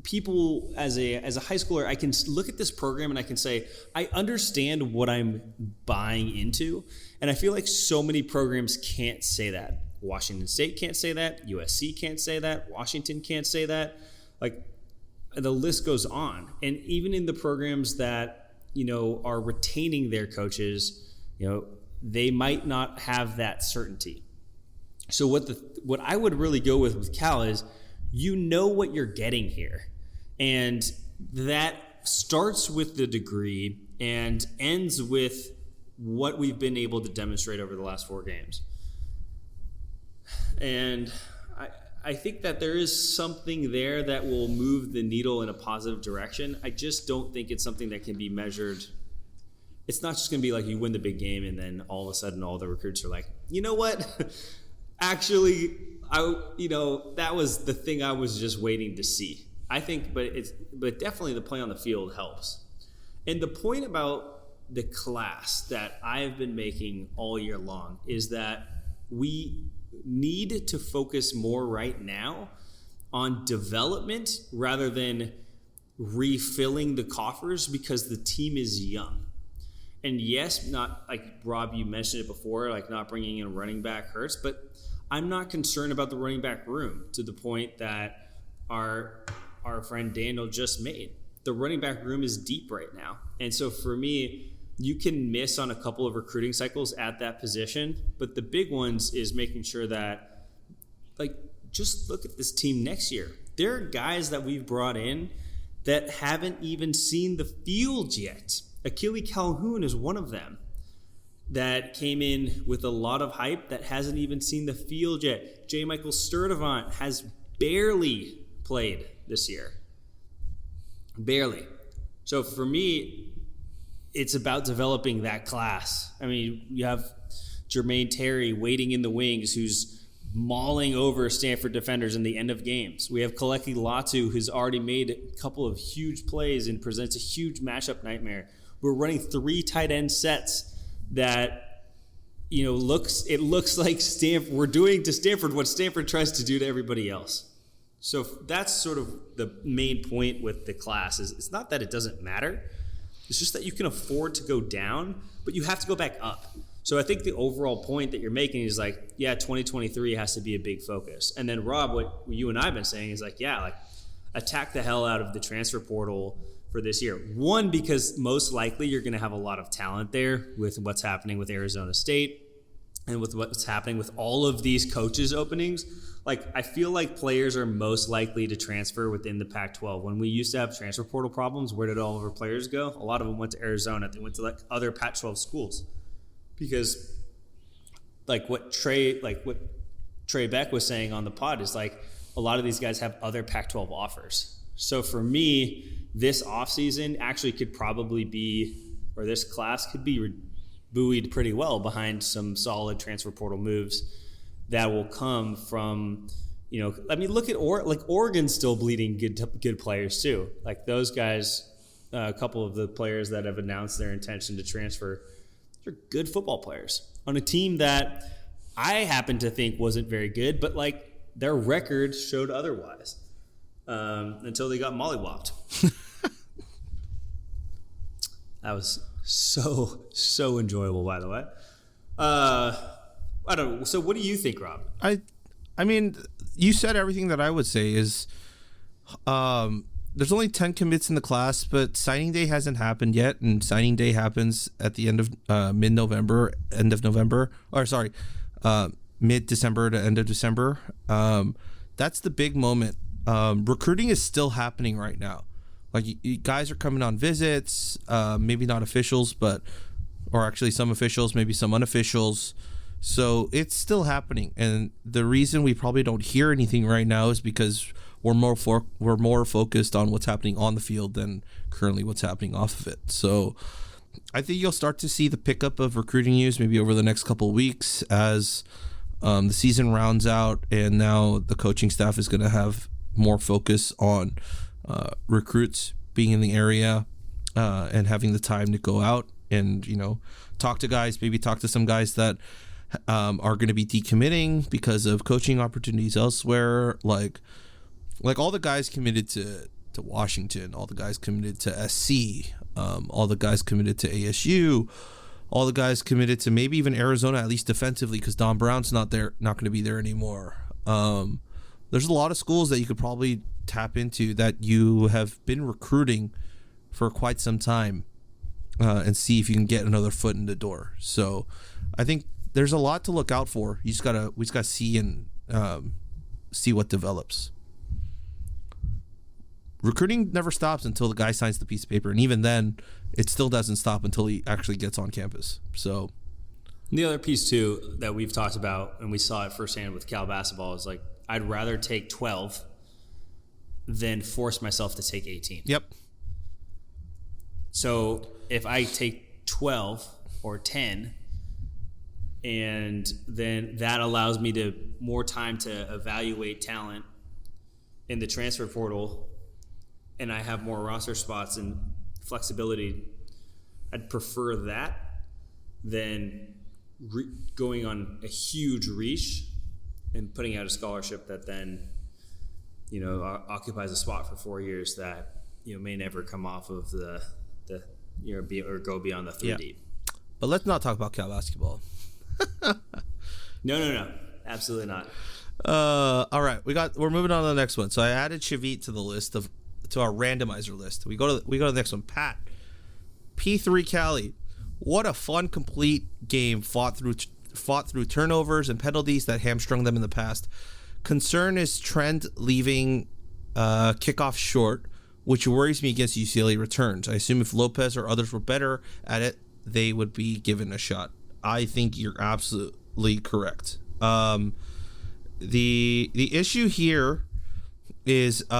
people as a high schooler. I can look at this program and I can say I understand what I'm buying into, and I feel like so many programs can't say that. Washington State can't say that. USC can't say that. Washington can't say that. Like, the list goes on. And even in the programs that, you know, are retaining their coaches, you know, they might not have that certainty. So what I would really go with Cal is, you know what you're getting here. And that starts with the degree and ends with what we've been able to demonstrate over the last 4 games. And I think that there is something there that will move the needle in a positive direction. I just don't think it's something that can be measured. It's not just going to be like you win the big game and then all of a sudden all the recruits are like, you know what? Actually, that was the thing I was just waiting to see. I think, but definitely the play on the field helps. And the point about the class that I have been making all year long is that we need to focus more right now on development rather than refilling the coffers, because the team is young. And yes, not like Rob, you mentioned it before, like not bringing in a running back hurts, but I'm not concerned about the running back room to the point that our friend Daniel just made. The running back room is deep right now. And so for me, you can miss on a couple of recruiting cycles at that position, but the big ones is making sure that, like, just look at this team next year. There are guys that we've brought in that haven't even seen the field yet. Achille Calhoun is one of them that came in with a lot of hype that hasn't even seen the field yet. J. Michael Sturdivant has barely played this year. Barely. So for me, it's about developing that class. I mean, you have Jermaine Terry waiting in the wings, who's mauling over Stanford defenders in the end of games. We have Kaleki Latu, who's already made a couple of huge plays and presents a huge matchup nightmare. We're running 3 tight end sets that, you know, looks like Stanford. We're doing to Stanford what Stanford tries to do to everybody else. So that's sort of the main point with the class. Is it's not that it doesn't matter. It's just that you can afford to go down, but you have to go back up. So I think the overall point that you're making is like, yeah, 2023 has to be a big focus. And then Rob, what you and I have been saying is like, yeah, like attack the hell out of the transfer portal for this year. One, because most likely you're going to have a lot of talent there with what's happening with Arizona State. and with what's happening with all of these coaches openings, like I feel like players are most likely to transfer within the Pac-12. When we used to have transfer portal problems, where did all of our players go? A lot of them went to Arizona. They went to like other Pac-12 schools because like what Trey Beck was saying on the pod is like a lot of these guys have other Pac-12 offers. So for me, this offseason actually could probably be, or this class could be buoyed pretty well behind some solid transfer portal moves that will come from, I mean, look at Oregon's still bleeding good players too. Like those guys, a couple of the players that have announced their intention to transfer, they're good football players on a team that I happen to think wasn't very good, but like their record showed otherwise until they got mollywopped. That was so enjoyable, by the way. I don't know. So what do you think, Rob?
I mean, you said everything that I would say is there's only 10 commits in the class, but signing day hasn't happened yet, and signing day happens at the end of mid-November, mid-December to end of December. That's the big moment. Recruiting is still happening right now. Like you guys are coming on visits, maybe not officials, or actually some officials, maybe some unofficials. So it's still happening, and the reason we probably don't hear anything right now is because we're more focused on what's happening on the field than currently what's happening off of it. So I think you'll start to see the pickup of recruiting news maybe over the next couple of weeks as the season rounds out, and now the coaching staff is going to have more focus on recruits being in the area and having the time to go out and talk to guys, maybe talk to some guys that are going to be decommitting because of coaching opportunities elsewhere, like all the guys committed to Washington, all the guys committed to SC, all the guys committed to ASU, all the guys committed to maybe even Arizona, at least defensively, because Don Brown's not going to be there anymore. There's a lot of schools that you could probably tap into that you have been recruiting for quite some time and see if you can get another foot in the door. So I think there's a lot to look out for. We just gotta see and see what develops. Recruiting never stops until the guy signs the piece of paper, and even then, it still doesn't stop until he actually gets on campus. So,
the other piece too that we've talked about, and we saw it firsthand with Cal basketball, is like I'd rather take 12 than force myself to take 18.
Yep.
So if I take 12 or 10, and then that allows me to more time to evaluate talent in the transfer portal, and I have more roster spots and flexibility, I'd prefer that than going on a huge reach and putting out a scholarship that then occupies a spot for 4 years that may never come off of the or go beyond the 3 deep.
But let's not talk about Cal basketball.
No, absolutely not.
All right, we're moving on to the next one. So I added Shavit to our randomizer list. We go to the next one. Pat, P3 Cali. What a fun, complete game fought through turnovers and penalties that hamstrung them in the past. Concern is Trent leaving kickoff short, which worries me against UCLA returns. I assume if Lopez or others were better at it, they would be given a shot. I think you're absolutely correct. The issue here is, or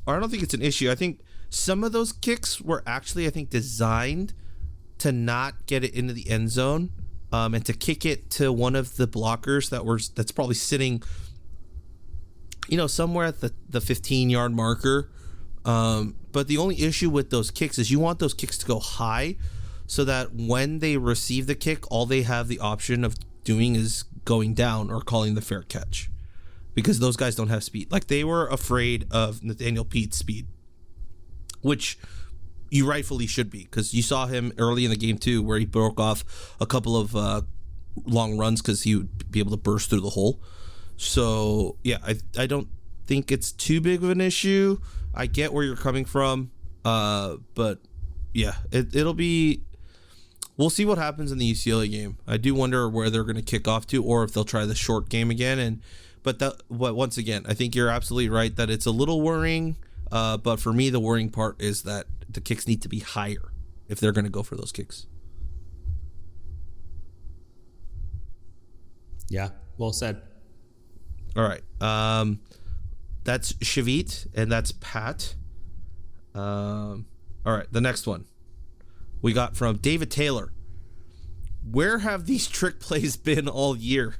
I don't think it's an issue. I think some of those kicks were actually, designed to not get it into the end zone, and to kick it to one of the blockers that's probably sitting, somewhere at the 15-yard marker. But the only issue with those kicks is you want those kicks to go high, so that when they receive the kick, all they have the option of doing is going down or calling the fair catch, because those guys don't have speed. Like, they were afraid of Nathaniel Pete's speed, which you rightfully should be, because you saw him early in the game too, where he broke off a couple of long runs because he would be able to burst through the hole. So yeah, I don't think it's too big of an issue. I get where you're coming from, but yeah, it'll be we'll see what happens in the UCLA game. I do wonder where they're going to kick off to, or if they'll try the short game again. But once again, I think you're absolutely right that it's a little worrying. But for me, the worrying part is that the kicks need to be higher if they're going to go for those kicks.
Yeah, well said.
All right. That's Shavit, and that's Pat. All right, the next one we got from David Taylor. Where have these trick plays been all year?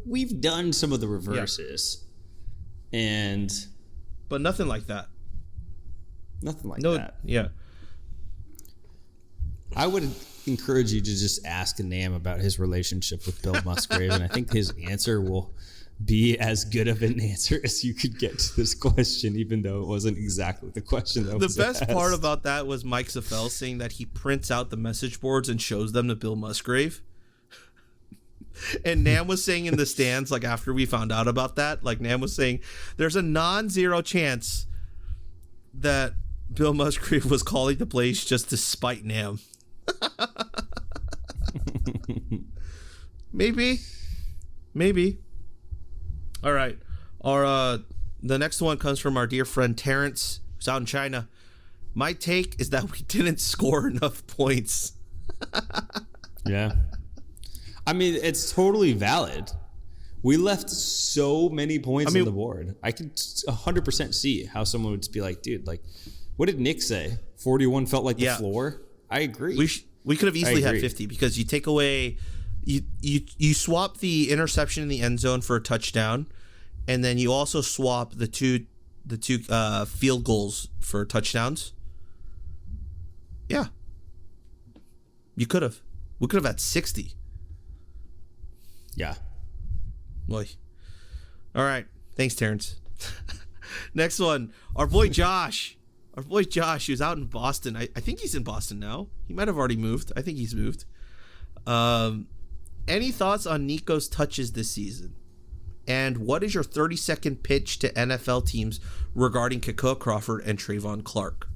We've done some of the reverses,
but nothing like that.
Nothing like that.
Yeah.
I would encourage you to just ask Nam about his relationship with Bill Musgrave, and I think his answer will be as good of an answer as you could get to this question, even though it wasn't exactly the question that was
asked. The best part
asked.
about that was Mike Safel saying that he prints out the message boards and shows them to Bill Musgrave. And Nam was saying in the stands, like after we found out about that, like Nam was saying, there's a non-zero chance that Bill Musgrave was calling the plays just to spite Nam. Maybe. All right. The next one comes from our dear friend Terrence, who's out in China. My take is that we didn't score enough points.
Yeah. I mean, it's totally valid. We left so many points on the board. I could 100% see how someone would be like, dude, like, what did Nick say? 41 felt like the floor? I agree.
We could have easily had 50 because you take away, you swap the interception in the end zone for a touchdown, and then you also swap the two field goals for touchdowns. Yeah, you could have. We could have had 60.
Yeah.
Boy. All right. Thanks, Terrence. Next one, our boy Josh. Who's out in Boston. I think he's in Boston now. He might have already moved. I think he's moved. Any thoughts on Nico's touches this season? And what is your 30-second pitch to NFL teams regarding Nikko Crawford and Trevon Clark?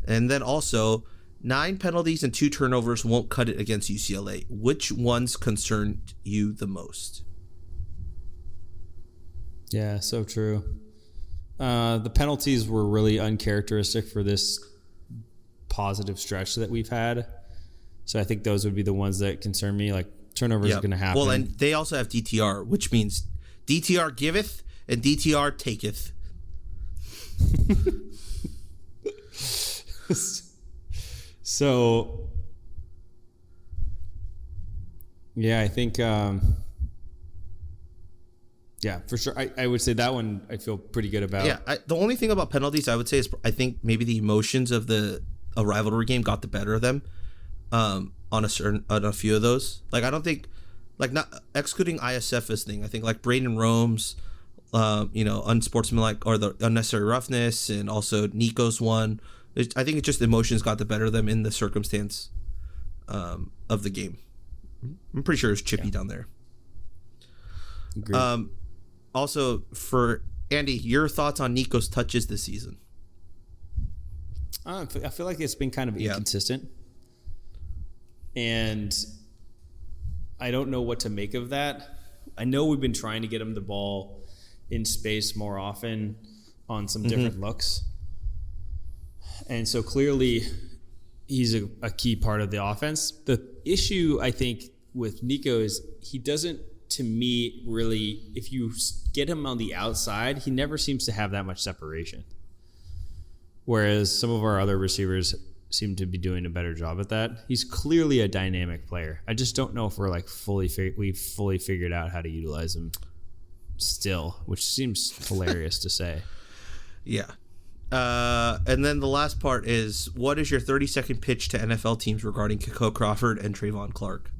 And then also, 9 penalties and 2 turnovers won't cut it against UCLA. Which ones concerned you the most?
Yeah, so true. The penalties were really uncharacteristic for this positive stretch that we've had. So I think those would be the ones that concern me. Like, turnovers are going to happen.
Well, and they also have DTR, which means DTR giveth and DTR taketh.
So, yeah, I think, yeah, for sure. I would say that one I feel pretty good about.
Yeah, the only thing about penalties I would say is I think maybe the emotions of a rivalry game got the better of them on a few of those. Like, I don't think, like, not excluding ISF's thing, I think like Braden Rome's, unsportsmanlike or the unnecessary roughness, and also Nico's one. I think it's just emotions got the better of them in the circumstance of the game. I'm pretty sure it was chippy down there.
Agreed.
Also, for Andy, your thoughts on Nico's touches this season?
I feel like it's been kind of inconsistent. And I don't know what to make of that. I know we've been trying to get him the ball in space more often on some different looks. And so clearly he's a key part of the offense. The issue, I think, with Nikko is he doesn't, to me, really, if you get him on the outside, he never seems to have that much separation. Whereas some of our other receivers seem to be doing a better job at that. He's clearly a dynamic player. I just don't know if we're like we've fully figured out how to utilize him still, which seems hilarious to say.
Yeah. And then the last part is, what is your 30-second pitch to NFL teams regarding Nikko Crawford and Trevon Clark?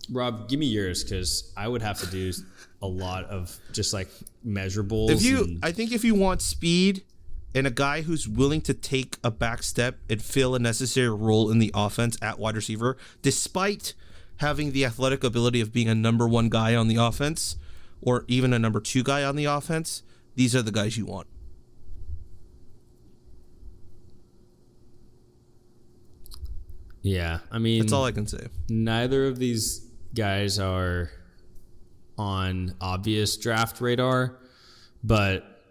Rob, give me yours, because I would have to do a lot of just like measurables.
I think if you want speed and a guy who's willing to take a back step and fill a necessary role in the offense at wide receiver, despite having the athletic ability of being a number one guy on the offense, or even a number 2 guy on the offense, these are the guys you want.
Yeah, I mean,
that's all I can say.
Neither of these guys are on obvious draft radar, but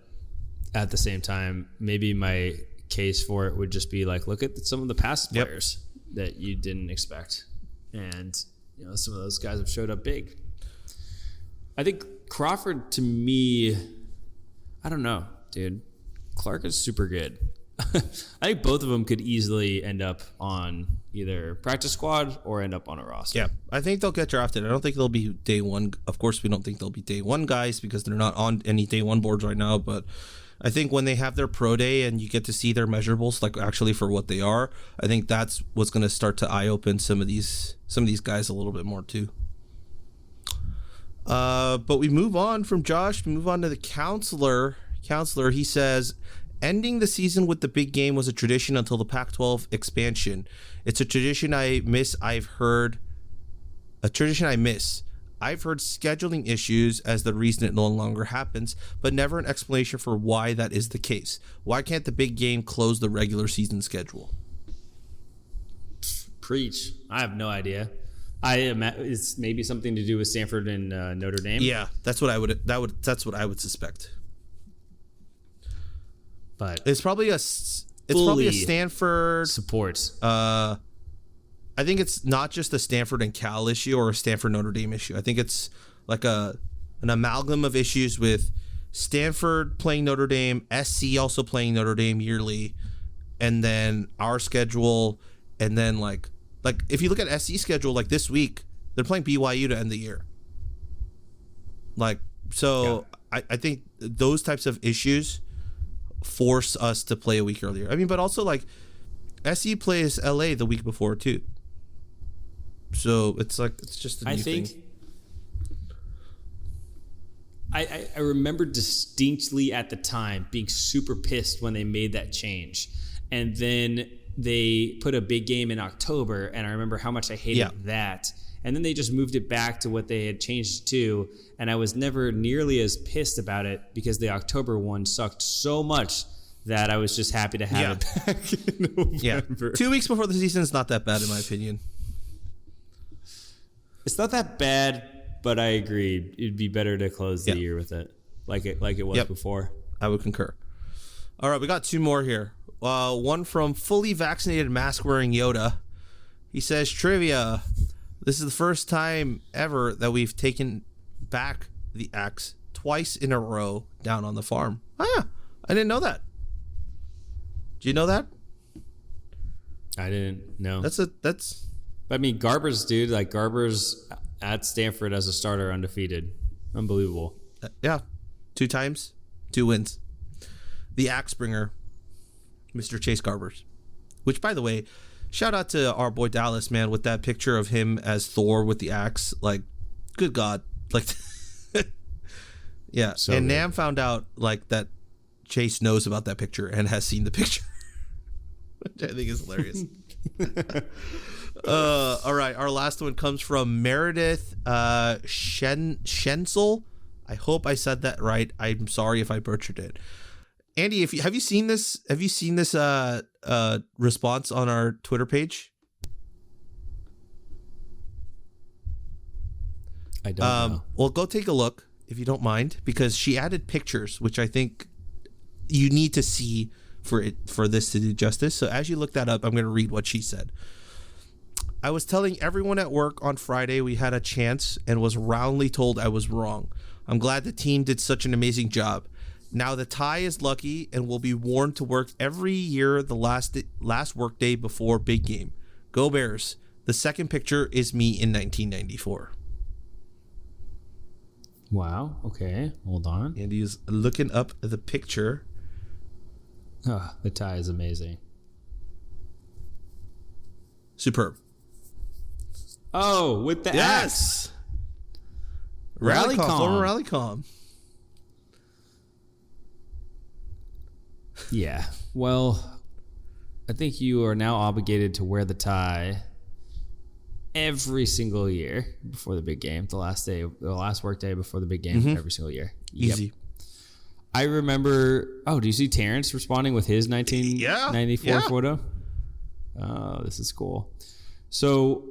at the same time, maybe my case for it would just be like, look at some of the past players that you didn't expect, and some of those guys have showed up big. I think Crawford, to me, I don't know, dude. Clark is super good. I think both of them could easily end up on either practice squad or end up on a roster.
Yeah, I think they'll get drafted. I don't think they'll be day one. Of course, we don't think they'll be day one guys because they're not on any day one boards right now. But I think when they have their pro day and you get to see their measurables, like actually for what they are, I think that's what's going to start to eye open some of these guys a little bit more too. But we move on from Josh. We move on to the counselor. He says, ending the season with the big game was a tradition until the Pac-12 expansion. It's a tradition I miss. I've heard scheduling issues as the reason it no longer happens, but never an explanation for why that is the case. Why can't the big game close the regular season schedule?
Preach. I have no idea. It's maybe something to do with Stanford and Notre Dame.
Yeah, that's what I would suspect.
But
it's probably a Stanford
support.
I think it's not just a Stanford and Cal issue or a Stanford Notre Dame issue. I think it's like an amalgam of issues with Stanford playing Notre Dame, SC also playing Notre Dame yearly, and then our schedule, and then like if you look at SC schedule, like this week they're playing BYU to end the year. I think those types of issues force us to play a week earlier. I mean, but also like SC plays LA the week before too. So it's just a new thing.
I remember distinctly at the time being super pissed when they made that change. And then they put a big game in October, and I remember how much I hated that. And then they just moved it back to what they had changed to, and I was never nearly as pissed about it because the October one sucked so much that I was just happy to have it back in November.
2 weeks before the season is not that bad in my opinion.
It's not that bad, but I agree. It'd be better to close the year with it like it was before.
I would concur. All right, we got 2 more here. One from fully vaccinated mask-wearing Yoda. He says, trivia. This is the first time ever that we've taken back the axe twice in a row down on the farm. Oh, yeah. I didn't know that. Do you know that?
I didn't know.
I
mean, Garbers, dude. Like, Garbers at Stanford as a starter, undefeated. Unbelievable.
2 times, 2 wins. The axe bringer, Mr. Chase Garbers. Which, by the way, shout out to our boy Dallas, man, with that picture of him as Thor with the axe. Like, good God. Like, yeah. So and good. Nam found out, like, that Chase knows about that picture and has seen the picture. Which I think is hilarious. All right. Our last one comes from Meredith Schensel. I hope I said that right. I'm sorry if I butchered it. Andy, have you seen this? Have you seen this response on our Twitter page?
I don't know.
Well, go take a look if you don't mind, because she added pictures, which I think you need to see for this to do justice. So as you look that up, I'm going to read what she said. I was telling everyone at work on Friday we had a chance and was roundly told I was wrong. I'm glad the team did such an amazing job. Now the tie is lucky and will be worn to work every year the last work day before big game. Go Bears. The second picture is me in 1994.
Wow. Okay. Hold on.
Andy is looking up the picture.
Oh, the tie is amazing.
Superb.
Oh, with the axe.
Rallycom. Former Rallycom.
Yeah. Well, I think you are now obligated to wear the tie every single year before the big game. The last work day before the big game, every single year.
Easy.
Yep. I remember. Oh, do you see Terrence responding with his 1994 photo? Oh, this is cool. So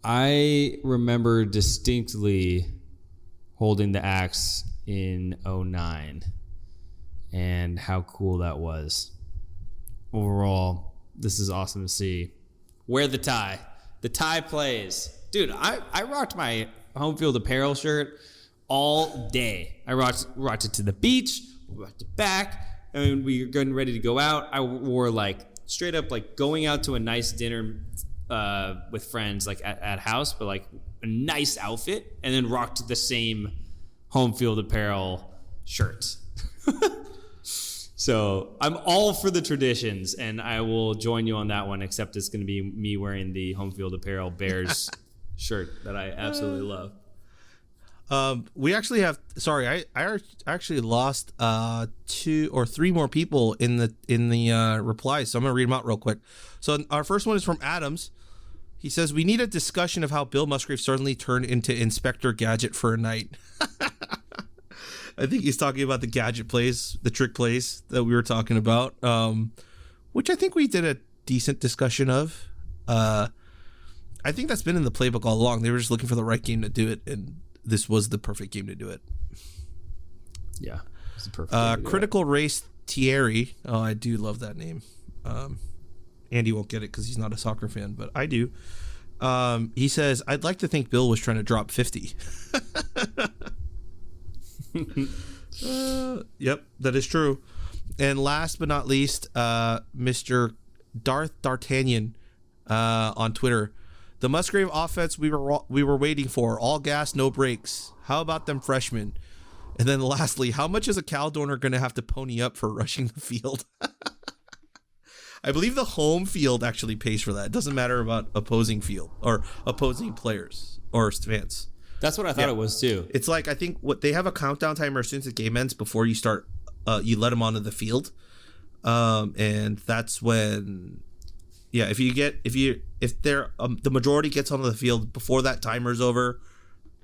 I remember distinctly holding the axe in 2009 and how cool that was. Overall, this is awesome to see. Wear the tie. The tie plays. Dude, I rocked my Homefield Apparel shirt all day. I rocked it to the beach, rocked it back, and we were getting ready to go out. I wore like straight up like going out to a nice dinner with friends like at house, but like a nice outfit, and then rocked the same Homefield Apparel shirt. So I'm all for the traditions, and I will join you on that one, except it's going to be me wearing the Homefield Apparel Bears shirt that I absolutely love.
We actually have. Sorry, I actually lost 2 or 3 more people in the replies, so I'm gonna read them out real quick. So our first one is from Adams. He says we need a discussion of how Bill Musgrave suddenly turned into Inspector Gadget for a night. I think he's talking about the gadget plays, the trick plays that we were talking about, which I think we did a decent discussion of. I think that's been in the playbook all along. They were just looking for the right game to do it, and this was the perfect game to do it.
Yeah, it's the perfect.
Critical Race Thierry. Oh, I do love that name. Andy won't get it because he's not a soccer fan, but I do. He says, I'd like to think Bill was trying to drop 50. Yep, that is true. And last but not least, Mr. Darth D'Artagnan on Twitter. The Musgrave offense we were waiting for. All gas, no brakes. How about them freshmen? And then lastly, how much is a Cal donor going to have to pony up for rushing the field? I believe the home field actually pays for that. It doesn't matter about opposing field or opposing players or fans.
That's what I thought it was too.
It's like, I think what they have a countdown timer as soon as the game ends before you start, you let them onto the field. And that's when, yeah, if they're the majority gets onto the field before that timer's over,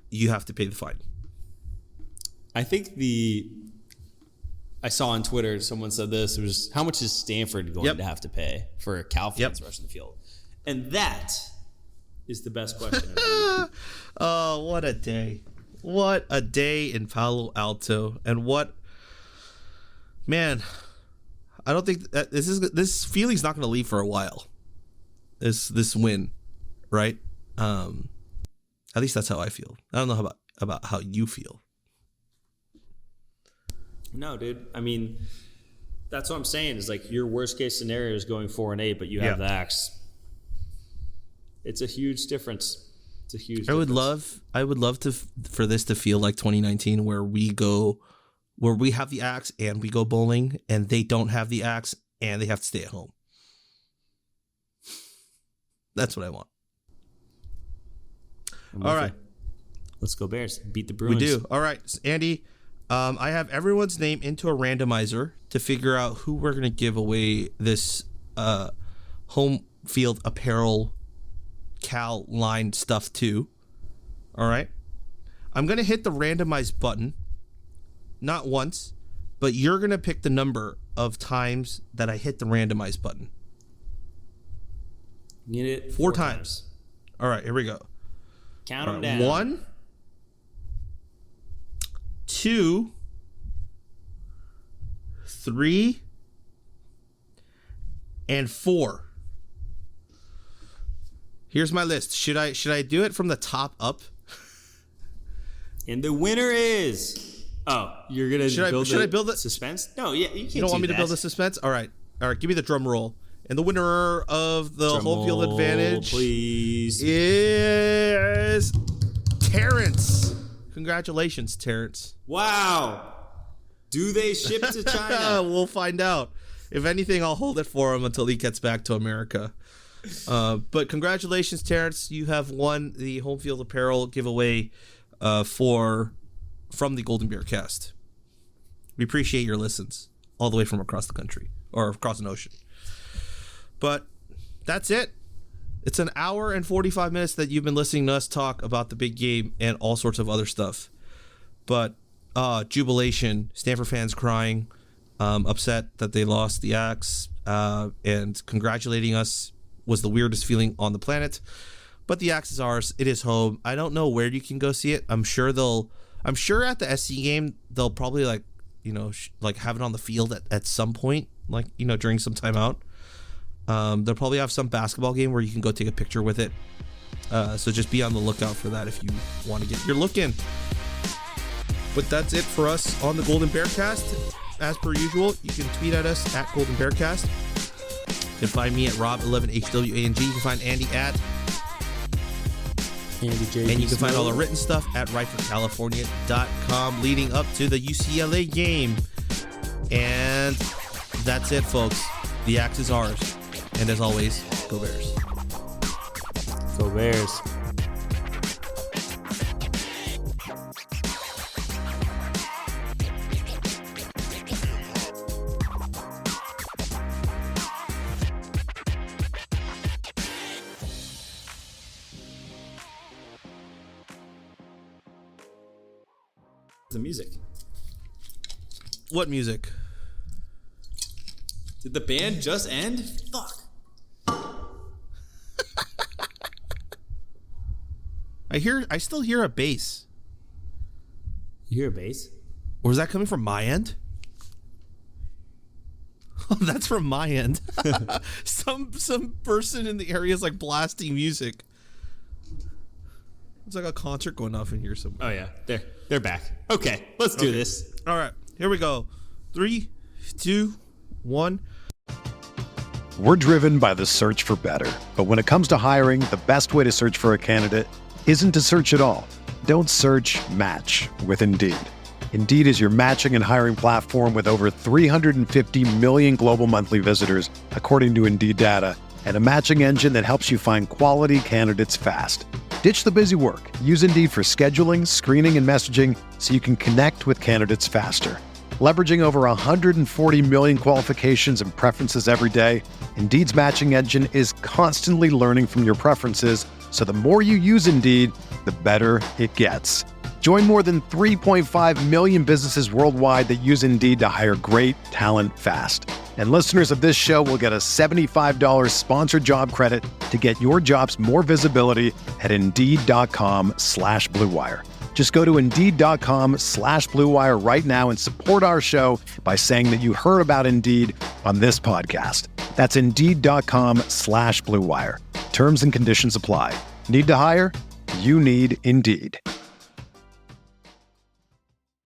you have to pay the fine.
I think I saw on Twitter, someone said this, it was, how much is Stanford going to have to pay for a Cal fans rushing the field? And that is the best question ever.
Oh, what a day. What a day in Palo Alto. And what, man, I don't think that this feeling's not going to leave for a while. This win, right? At least that's how I feel. I don't know about how you feel.
No, dude. I mean, that's what I'm saying. Is like your worst case scenario is going 4-8, but you have the axe. It's a huge difference. It's a huge difference. I would love for this to feel like 2019, where we have the axe and we go bowling, and they don't have the axe and they have to stay at home. That's what I want. All right. Let's go Bears. Beat the Bruins.
We do. All right, Andy. I have everyone's name into a randomizer to figure out who we're going to give away this Homefield Apparel Cal line stuff to. All right. I'm going to hit the randomize button. Not once, but you're going to pick the number of times that I hit the randomize button.
Need it
4 times. All right, here we go.
Count them down.
1, 2, 3, and 4. Here's my list. Should I do it from the top up?
And the winner is. Oh, you're gonna should I build it? Suspense? No, yeah, you can't.
You don't want me to build the suspense? All right. Give me the drum roll. And the winner of the home field advantage,
please,
is Terrence. Congratulations, Terrence.
Wow. Do they ship to China?
We'll find out. If anything, I'll hold it for him until he gets back to America. But congratulations, Terrence. You have won the Homefield Apparel giveaway from the Golden Bear Cast. We appreciate your listens all the way from across the country or across an ocean. But that's it. It's an hour and 45 minutes that you've been listening to us talk about the big game and all sorts of other stuff. But jubilation, Stanford fans crying, upset that they lost the Axe, and congratulating us was the weirdest feeling on the planet. But the Axe is ours. It is home. I don't know where you can go see it. I'm sure at the SC game they'll probably have it on the field at some point, during some timeout. They'll probably have some basketball game where you can go take a picture with it. So just be on the lookout for that if you want to get your look in. But that's it for us on the Golden Bearcast. As per usual, you can tweet at us at Golden Bearcast. You can find me at Rob11HWANG. You can find Andy at
Andy J.
And you can find all the written stuff at rightfulcalifornia.com leading up to the UCLA game. And that's it, folks. The Axe is ours. And as always, go Bears.
Go Bears. The music.
What music?
Did the band just end? Fuck.
I still hear a bass.
You hear a bass?
Or is that coming from my end? Oh, that's from my end. Some person in the area is blasting music. It's like a concert going off in here somewhere.
Oh yeah, they're back. Okay, let's do this.
All right, here we go. 3, 2, 1.
We're driven by the search for better. But when it comes to hiring, the best way to search for a candidate isn't to search at all. Don't search, match with Indeed. Indeed is your matching and hiring platform with over 350 million global monthly visitors, according to Indeed data, and a matching engine that helps you find quality candidates fast. Ditch the busy work. Use Indeed for scheduling, screening, and messaging so you can connect with candidates faster. Leveraging over 140 million qualifications and preferences every day, Indeed's matching engine is constantly learning from your preferences, so the more you use Indeed, the better it gets. Join more than 3.5 million businesses worldwide that use Indeed to hire great talent fast. And listeners of this show will get a $75 sponsored job credit to get your jobs more visibility at Indeed.com/Blue Wire. Just go to Indeed.com/Blue Wire right now and support our show by saying that you heard about Indeed on this podcast. That's Indeed.com/Blue Wire. Terms and conditions apply. Need to hire? You need Indeed.